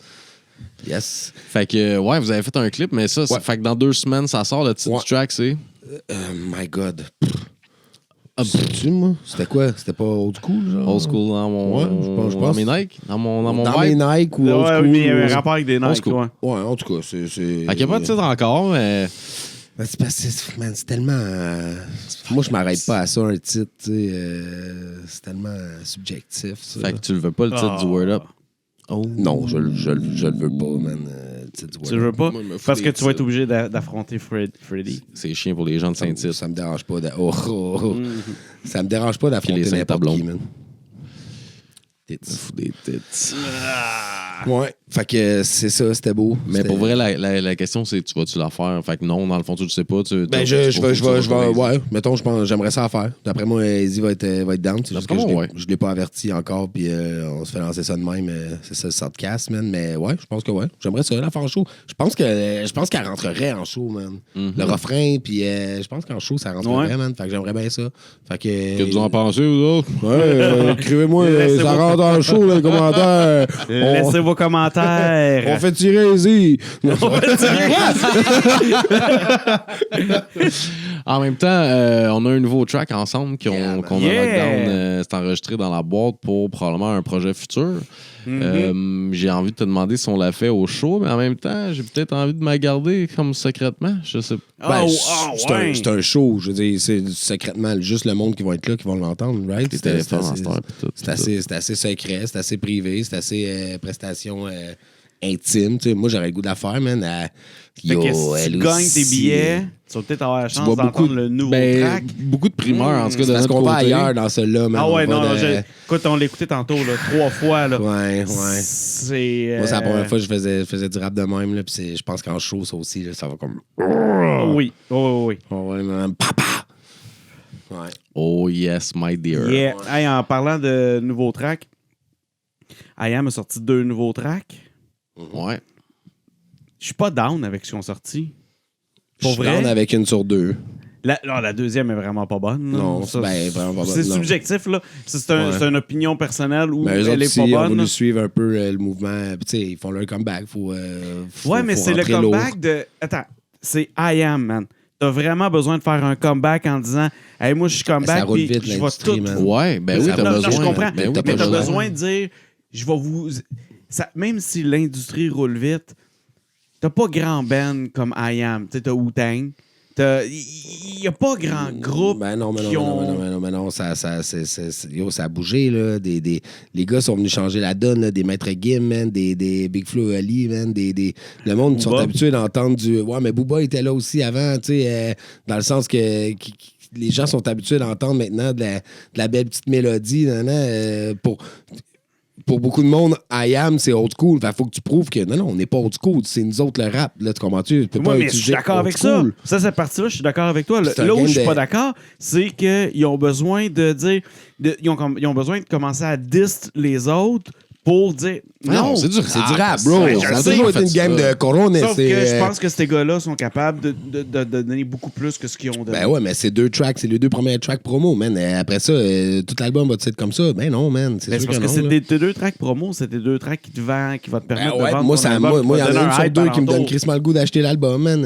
Yes. Fait que, ouais, vous avez fait un clip, mais ça, Ouais. fait que dans 2 semaines, ça sort. Le titre Ouais. du track, c'est... My God. Sais-tu, moi? C'était quoi? C'était pas old school, genre? Old school dans mon... Ouais, je pense. Dans mes Nike? Dans mon Dans mes vibe? Nike ou Ouais, old school? mais il y avait un rapport avec des Nike, school. ouais. Ouais, en tout cas, c'est... Fait qu'il n'y a pas de titre encore, mais... Ben, c'est parce que, man, c'est tellement... moi, je m'arrête pas à ça, un titre, tu sais. C'est tellement subjectif, ça. Fait que tu le veux pas, le titre du Word Up? Oh. Non, je le veux pas, man. Le titre du Tu le veux pas? Moi, il me fout Parce des que tu vas être titres. obligé d'affronter Freddy. C'est chiant pour les gens de Saint-Tite. Ça me dérange pas Ça me dérange pas d'affronter Puis les n'importe qui, Saint-Tablon. man. Il me fout des tits. Ouais, fait que c'est ça, c'était beau. Mais C'était- pour vrai, la question, c'est tu vas-tu la faire? Fait que non, dans le fond, tu le sais pas. Ben, je vais, ouais, mettons, je pense, j'aimerais ça à faire. D'après moi, Easy va être down. C'est juste que D'après moi, je l'ai pas averti encore, puis on se fait lancer ça de même. C'est ça, le podcast, man. Mais ouais, je pense que ouais. J'aimerais ça, la faire en show. Je pense qu'elle rentrerait en show, man. Le refrain, puis je pense qu'en show, ça rentrerait, Ouais. man. Fait que j'aimerais bien ça. Fait que. Que vous en pensez, vous autres? Ouais, écrivez-moi, Laissez-moi- ça rentre en show, les commentaires. Laissez vos commentaires. On fait tirer Easy. En même temps, on a un nouveau track ensemble qu'on Yeah, man. a Yeah. lockdown. C'est enregistré dans la boîte pour probablement un projet futur. J'ai envie de te demander si on l'a fait au show, mais en même temps, j'ai peut-être envie de me garder comme secrètement. Je sais pas. Ben, ouais. c'est un show, je veux dire, c'est secrètement juste le monde qui va être là qui vont l'entendre, right? Les téléphones en star, puis tout, C'est assez secret, c'est assez privé, c'est assez prestation intime. Tu sais, moi, j'aurais le goût de la faire, man. Fait que si tu gagnes tes billets, tu vas peut-être avoir la chance vois d'entendre le nouveau track. beaucoup de primeurs, en tout cas, de Parce notre qu'on va côté. ailleurs dans celle-là, man. Ah ouais, On va non, de- écoute, on l'a écouté tantôt, là, 3 fois. Là. Ouais. C'est. Moi, c'est la première fois que je faisais du rap de même, là, puis je pense qu'en show, ça aussi, là, ça va comme... Oui, oui. Oh, ouais, man, papa! Ouais. Oh yes, my dear. Yeah. Hey, en parlant de nouveaux tracks, IAM a sorti 2 nouveaux tracks. Ouais. Je suis pas down avec ce qu'ils ont sorti. Je Pour suis vrai? down avec une sur 2. La deuxième est vraiment pas bonne. là. Non, Ça, ben, vraiment pas bonne, c'est non. subjectif, là. C'est Ouais. une opinion personnelle où Mais eux elle autres est aussi, pas ont bonne. voulu suivre un peu le mouvement. Puis, tu sais, ils font leur comeback. Ouais, mais c'est le comeback de. Attends, c'est I Am, man. T'as vraiment besoin de faire un comeback en disant hey, moi, je suis comeback. Ça roule puis vite, je vais l'industrie, tout. man. Ouais, ben oui, Ça t'as va- Non, besoin. je comprends. Ben oui, t'as mais pas t'as besoin. besoin de dire je vais vous. Même si l'industrie roule vite, t'as pas grand band comme I Am. Tu sais, t'as Wu-Tang. Il n'y a pas grand groupe. Ben non, mais qui ont- non, non, ça a bougé, là. Les gars sont venus changer la donne, là, des Maître Gim, man, des Big Flo et Ali, man, le monde sont Booba. habitués d'entendre du... Ouais, mais Booba était là aussi avant, tu sais, dans le sens que les gens sont habitués d'entendre maintenant de la belle petite mélodie, pour beaucoup de monde, I Am, c'est old school. Fait faut que tu prouves que non, on n'est pas old school. C'est nous autres le rap. Là, tu comprends-tu? Tu peux Moi, pas mais je suis utiliser d'accord old avec ça. school. Ça, cette partie-là, je suis d'accord avec toi. C'est un Là où game je suis de- pas d'accord, c'est qu'ils ont besoin de dire. Ils ont besoin de commencer à diss les autres pour dire... Non, c'est du C'est du rap, bro. Ouais, je Ça a sais, toujours on été fait une game ça. de Corona. Sauf que je pense que ces gars-là sont capables de donner beaucoup plus que ce qu'ils ont donné. Ben ouais, mais c'est 2 tracks, c'est les 2 premiers tracks promo, man. Après ça, tout l'album va être comme ça. Ben non, man. C'est Ben, sûr c'est parce que que non. c'est là. tes 2 tracks promo, c'est tes 2 tracks qui te vendent, qui vont te permettre Ben ouais, de vendre moi, ton album, moi, il y en qui va a donner une sur hype 2 qui me alentour. donne crissement le goût d'acheter l'album, man.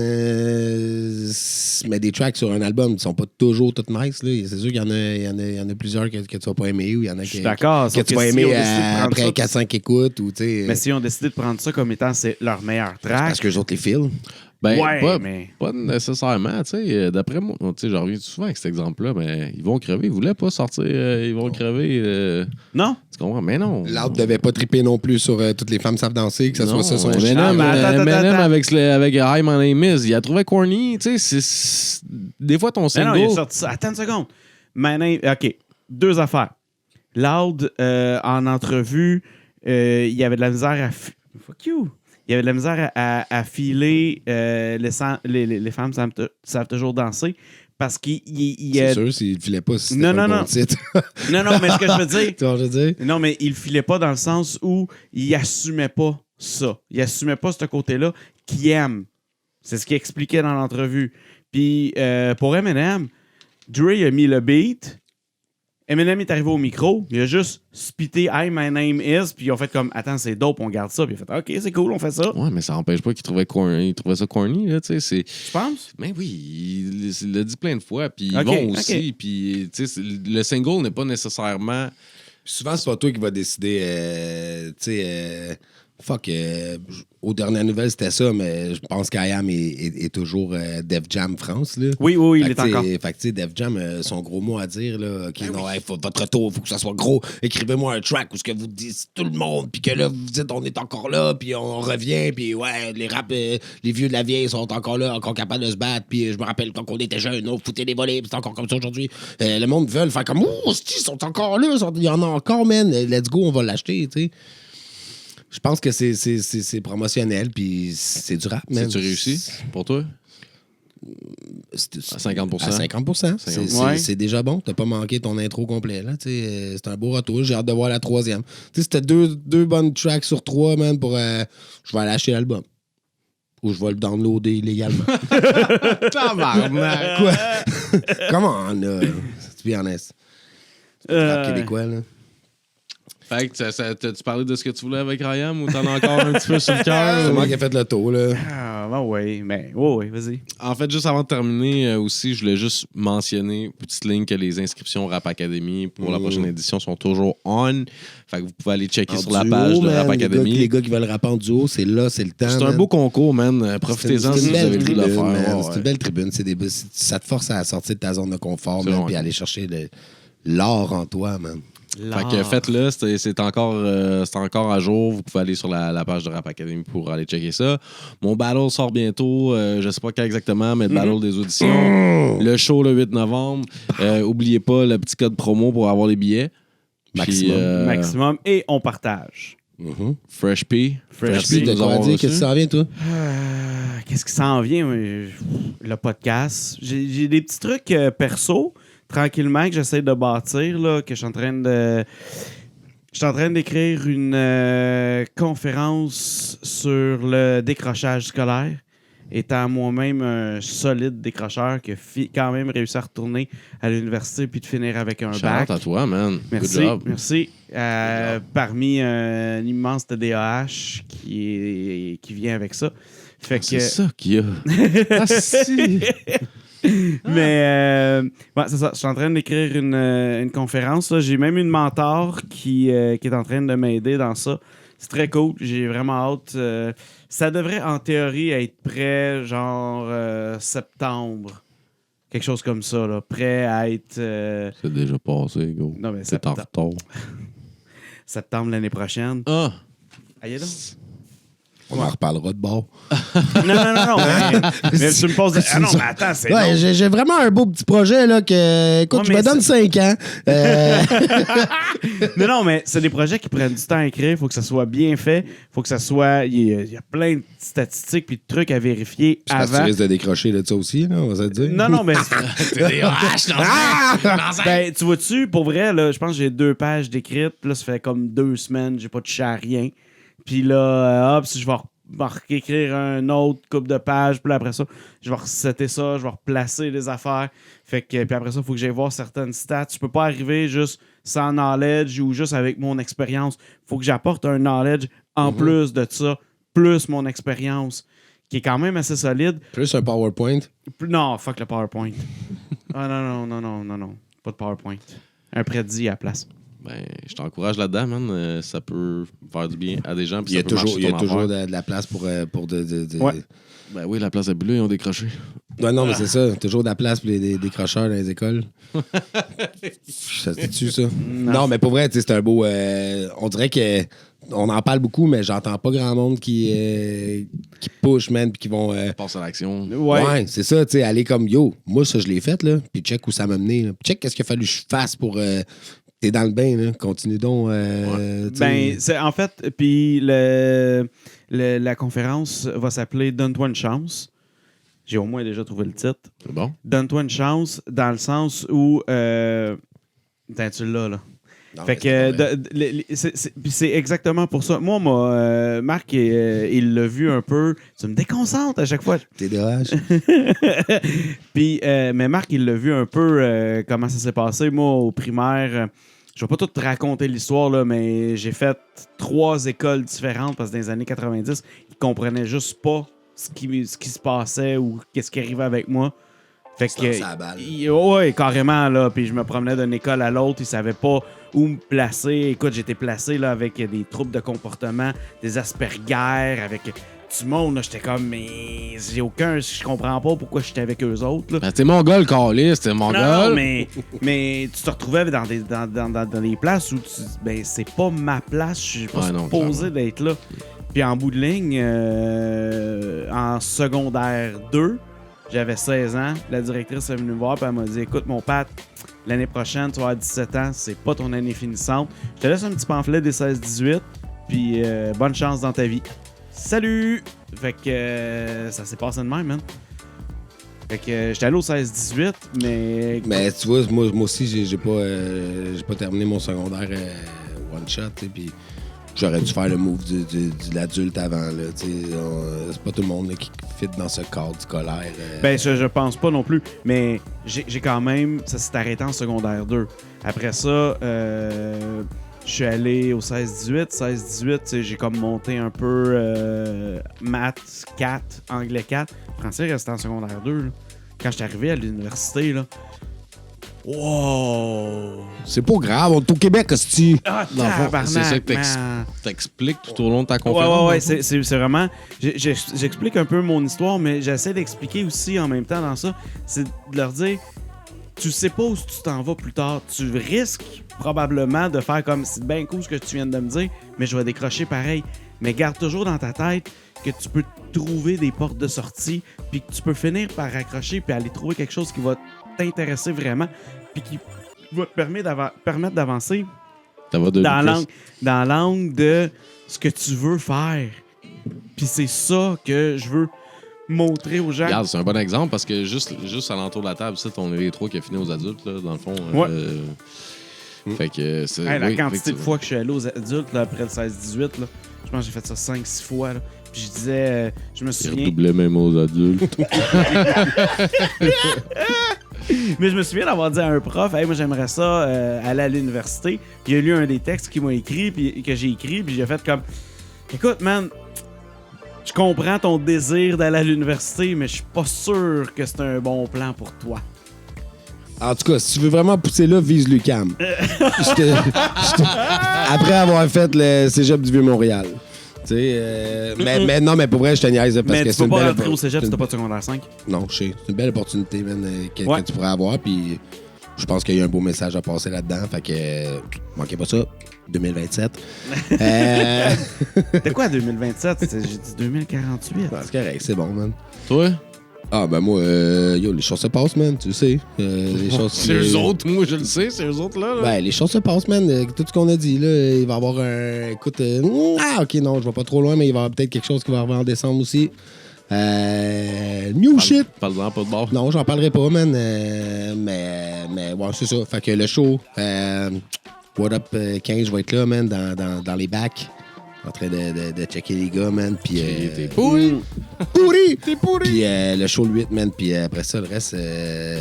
Mais des tracks sur un album qui sont pas toujours toutes nice, là. C'est sûr qu'il y en a plusieurs que tu vas pas aimer ou il y en a Je suis d'accord. que sauf tu que vas si aimer on décide de prendre après ça, 4-5 écoutes ou, tu sais. mais si on décide de prendre ça comme étant leur meilleur track, Parce que les autres les filent. Ben, ouais, mais... pas nécessairement, tu sais. D'après moi, tu sais, j'en reviens souvent avec cet exemple-là, mais ils vont crever. Ils voulaient pas sortir, ils vont crever. Non? Tu comprends? Mais non. L'autre devait pas triper non plus sur Toutes les femmes savent danser, que ce soit ça son Eminem, charme. mais attends, Eminem attends. avec Hi, My Name Is, il a trouvé corny, tu sais. Des fois, ton Mais single. non, il a sorti ça. Attends une seconde. OK, 2 affaires. Loud, en entrevue, il y avait de la misère à... Fuck you! Il y avait de la misère à filer les femmes savent toujours danser parce qu'il C'est sûr, s'il le filait pas, si c'était Non, pas non, le non. bon titre. Non, mais ce que je veux dire... Tu vois ce que je veux dire? Non, mais il le filait pas dans le sens où il assumait pas ça. Il assumait pas ce côté-là qu'il aime. C'est ce qu'il expliquait dans l'entrevue. Puis pour Eminem, Dre a mis le beat. Eminem est arrivé au micro, il a juste spité Hi, my name is, puis ils ont fait comme attends, c'est dope, on garde ça. Puis il a fait OK, c'est cool, on fait ça. Ouais, mais ça n'empêche pas qu'il trouvait ça corny, là, tu sais. Tu penses? Mais oui, il l'a dit plein de fois, puis ils Ok, vont aussi, puis tu sais, le single n'est pas nécessairement... Souvent, c'est pas toi qui vas décider. Tu sais, aux dernières nouvelles, c'était ça, mais je pense qu'IAM est toujours Def Jam France. Là. Oui, il est encore. Fait que, tu sais, Def Jam, son gros mot à dire, là, OK, non, votre retour, il faut que ça soit gros. Écrivez-moi un track où ce que vous dites tout le monde, puis que là, vous dites, on est encore là, puis on revient, puis ouais, les vieux de la vieille sont encore là, encore capables de se battre, puis je me rappelle quand on était jeunes, on foutait des volets, puis c'est encore comme ça aujourd'hui. Le monde veut faire comme, oh, ils sont encore là, il y en a encore, man, let's go, on va l'acheter, tu sais. Je pense que c'est promotionnel, puis c'est du rap, man. C'est-tu réussi pour toi? À 50%? À 50%. C'est déjà bon. T'as pas manqué ton intro complet, là. C'est un beau retour. J'ai hâte de voir la 3e. C'était deux bonnes tracks sur 3, man, pour... je vais aller acheter l'album. Ou je vais le downloader illégalement. Tabarnak! Quoi? Comment, là? To be honest. C'est du rap québécois, là. Fait que t'as-tu parlé de ce que tu voulais avec Ryan ou t'en as encore un petit peu sur le cœur? C'est moi qui ai fait le tour, là. Ah, ben oui, mais oui, vas-y. En fait, juste avant de terminer aussi, je voulais juste mentionner, petite ligne, que les inscriptions Rap Academy pour la prochaine édition sont toujours on. Fait que vous pouvez aller checker sur la page de Rap Academy. Les gars qui veulent rapper en duo, c'est là, c'est le temps. C'est un beau concours, man. Profitez-en si vous avez le goût de le faire. C'est une belle tribune. Ça te force à sortir de ta zone de confort, man, puis aller chercher l'art en toi, man. Fait que faites-le, c'est encore à jour. Vous pouvez aller sur la page de Rap Academy pour aller checker ça. Mon battle sort bientôt, je sais pas quand exactement, mais le battle des auditions. Le show le 8 novembre. Oubliez pas le petit code promo pour avoir les billets. Maximum. Maximum. Et on partage. Fresh P. Fresh P, t'as quoi dire? Qu'est-ce que ça revient, toi? Qu'est-ce qui s'en vient? Le podcast. J'ai des petits trucs perso, tranquillement, que j'essaie de bâtir, là, que je suis en train de... Je suis en train d'écrire une conférence sur le décrochage scolaire, étant moi-même un solide décrocheur qui a quand même réussi à retourner à l'université puis de finir avec un bac. Shout out à toi, man. Merci, Good job. merci. Parmi un immense TDAH qui vient avec ça. Fait que... C'est ça qu'il y a. Ah, si. Mais ouais, c'est ça. Je suis en train d'écrire une conférence. Là. J'ai même une mentor qui est en train de m'aider dans ça. C'est très cool. J'ai vraiment hâte. Ça devrait, en théorie, être prêt, genre septembre. Quelque chose comme ça. Là. Prêt à être... C'est déjà passé, go. Non, mais c'est en retard. septembre l'année prochaine. Ah! Aïe donc. On en reparlera de bord. Non, mais tu me poses... Ah non, mais attends, c'est ouais, j'ai vraiment un beau petit projet, là, que... Écoute, je me donne 5 ans. Non, mais c'est des projets qui prennent du temps à écrire. Il faut que ça soit bien fait. Il faut que ça soit... Il y a plein de statistiques puis de trucs à vérifier Parce que avant. tu risques de décrocher de ça aussi, là, on va se le dire. Non, mais... Ben, tu vois-tu, pour vrai, là, je pense que j'ai 2 pages d'écrites. Là, ça fait comme 2 semaines, j'ai pas touché à rien. Puis là, hop, si je vais écrire un autre couple de pages, puis là, après ça, je vais resetter ça, je vais replacer les affaires. Fait que, puis après ça, il faut que j'aille voir certaines stats. Je peux pas arriver juste sans knowledge ou juste avec mon expérience. Il faut que j'apporte un knowledge en plus de ça, plus mon expérience, qui est quand même assez solide. Plus un PowerPoint. Non, fuck le PowerPoint. Ah non. Pas de PowerPoint. Un prédit à la place. Ben, je t'encourage là-dedans, man. Ça peut faire du bien à des gens. Il y a toujours de la place pour de... Ouais. Ben oui, la place à Bleu, ils ont décroché. Ouais, non, mais c'est ça. Toujours de la place pour les décrocheurs dans les écoles. Ça se dit-tu, ça? Non, mais pour vrai, c'est un beau... on dirait que on en parle beaucoup, mais j'entends pas grand monde qui push, man, puis qui vont... Passe à l'action. Ouais, c'est ça, tu sais, aller comme, yo, moi, ça, je l'ai fait, là, puis check où ça m'a mené, là. Check qu'est-ce qu'il a fallu que je fasse pour... T'es dans le bain, là. Continue donc. Ben, c'est en fait, puis la conférence va s'appeler Donne-toi une chance. J'ai au moins déjà trouvé le titre. C'est bon. Donne-toi une chance dans le sens où. Attends, tu l'as, là. Non, fait que c'est exactement pour ça. Moi, Marc, il l'a vu un peu. Tu me déconcentres à chaque fois. T'es dommage. Puis, mais Marc, il l'a vu un peu comment ça s'est passé. Moi, au primaire, je vais pas tout te raconter l'histoire, là, mais j'ai fait 3 écoles différentes parce que dans les années 90, ils comprenaient juste pas ce qui se passait ou qu'est-ce qui arrivait avec moi. Fait que, ouais, carrément, là. Puis je me promenais d'une école à l'autre, ils savaient pas où me placer. Écoute, j'étais placé là avec des troubles de comportement, des Asperger, avec du monde, là. J'étais comme, mais je comprends pas pourquoi j'étais avec eux autres, là. Ben, t'es mongol, Carlis, t'es mongol. Non, mais tu te retrouvais dans des places où ben, c'est pas ma place, je suis pas supposé d'être là. Puis en bout de ligne, en secondaire 2, j'avais 16 ans. La directrice est venue me voir et elle m'a dit « Écoute, mon Pat, l'année prochaine, tu vas avoir 17 ans. C'est pas ton année finissante. Je te laisse un petit pamphlet des 16-18 puis bonne chance dans ta vie. » Salut! Fait que ça s'est passé de même, man. Fait que j'étais allé au 16-18, mais... Mais tu vois, moi aussi, j'ai pas terminé mon secondaire one shot, tu sais, puis... J'aurais dû faire le move de l'adulte avant. Là, c'est pas tout le monde là, qui fit dans ce cadre scolaire. Ben, je pense pas non plus. Mais j'ai quand même... Ça s'est arrêté en secondaire 2. Après ça, je suis allé au 16-18. 16-18, j'ai comme monté un peu maths 4, anglais 4. Français restait en secondaire 2. Là. Quand j'étais arrivé à l'université, là... Wow! C'est pas grave, on est au Québec, hostie. Ah, c'est ça que t'expliques tout au long de ta conférence. Ouais, c'est vraiment... J'explique un peu mon histoire, mais j'essaie d'expliquer aussi en même temps dans ça, c'est de leur dire, tu sais pas où tu t'en vas plus tard. Tu risques probablement de faire comme, c'est bien cool ce que tu viens de me dire, mais je vais décrocher pareil. Mais garde toujours dans ta tête que tu peux trouver des portes de sortie, puis que tu peux finir par raccrocher puis aller trouver quelque chose qui va t'intéresser vraiment, puis qui va te permettre d'avancer dans l'angle de ce que tu veux faire. Puis c'est ça que je veux montrer aux gens. Regarde, c'est un bon exemple parce que juste à l'entour de la table, on est les 3 qui a fini aux adultes, là, dans le fond. Ouais. Fait que c'est... La quantité de fois que je suis allé aux adultes, là, après le 16-18, là, je pense que j'ai fait ça 5-6 fois. Là. Puis je disais, je me souviens... Il redoublait même aux adultes. Mais je me souviens d'avoir dit à un prof, hey, moi j'aimerais ça aller à l'université. Puis il a lu un des textes qu'il m'a écrit, puis que j'ai écrit, puis j'ai fait comme, écoute, man, je comprends ton désir d'aller à l'université, mais je suis pas sûr que c'est un bon plan pour toi. En tout cas, si tu veux vraiment pousser là, vise l'UQAM. Après avoir fait le cégep du Vieux-Montréal. Tu sais, mais non, mais pour vrai, je te niaise. Parce mais que tu peux pas rentrer au cégep si t'as pas de secondaire 5. Non, je sais. C'est une belle opportunité, man, que tu pourrais avoir. Puis je pense qu'il y a un beau message à passer là-dedans. Fait que, manquez pas ça. 2027. C'était quoi 2027? J'ai dit 2048. C'est correct, c'est bon, man. Toi? Ah, ben moi, yo, les choses se passent, man, tu sais. Les choses, C'est eux autres, moi je le sais, c'est eux autres là. Ben, les choses se passent, man. Tout ce qu'on a dit, là, il va y avoir un. Écoute, ok, non, je vais pas trop loin, mais il va y avoir peut-être quelque chose qui va arriver en décembre aussi. New shit. Parle-en pas de bord. Non, j'en parlerai pas, man. Mais ouais, c'est ça. Fait que le show, What Up 15, je vais être là, man, dans les bacs. En train de checker les gars, man. Puis. T'es pourri! Pourri! T'es pourri! Puis le show le 8, man. Puis après ça, le reste,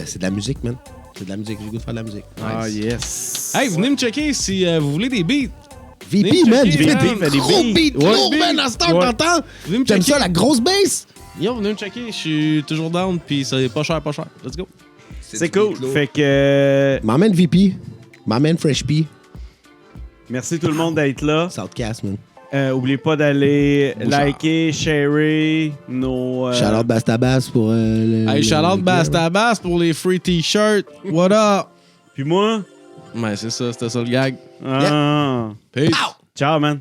c'est de la musique, man. C'est de la musique. J'ai le goût de faire de la musique. Ah, Nice. yes. Hey, venez me checker si vous voulez des beats. VP, Venez me man. Il checker, fait man. des gros beats lourds, man. En ce temps, Ouais. t'entends? Venez me T'aimes checker. ça, la grosse bass? Yo, venez me checker, je suis toujours down, puis c'est pas cher, pas cher. Let's go. C'est cool. Fait que M'emmène VP. M'emmène Fresh P. merci tout le monde d'être là. Southcast, man. Oubliez pas d'aller Bouchard. liker, sharer nos... Shout-out Bastabas pour Hey, shout-out Bastabas pour les free t-shirts. What up? Puis moi... Ouais, c'est ça, c'était ça le gag. Ah. Peace. Ciao, man.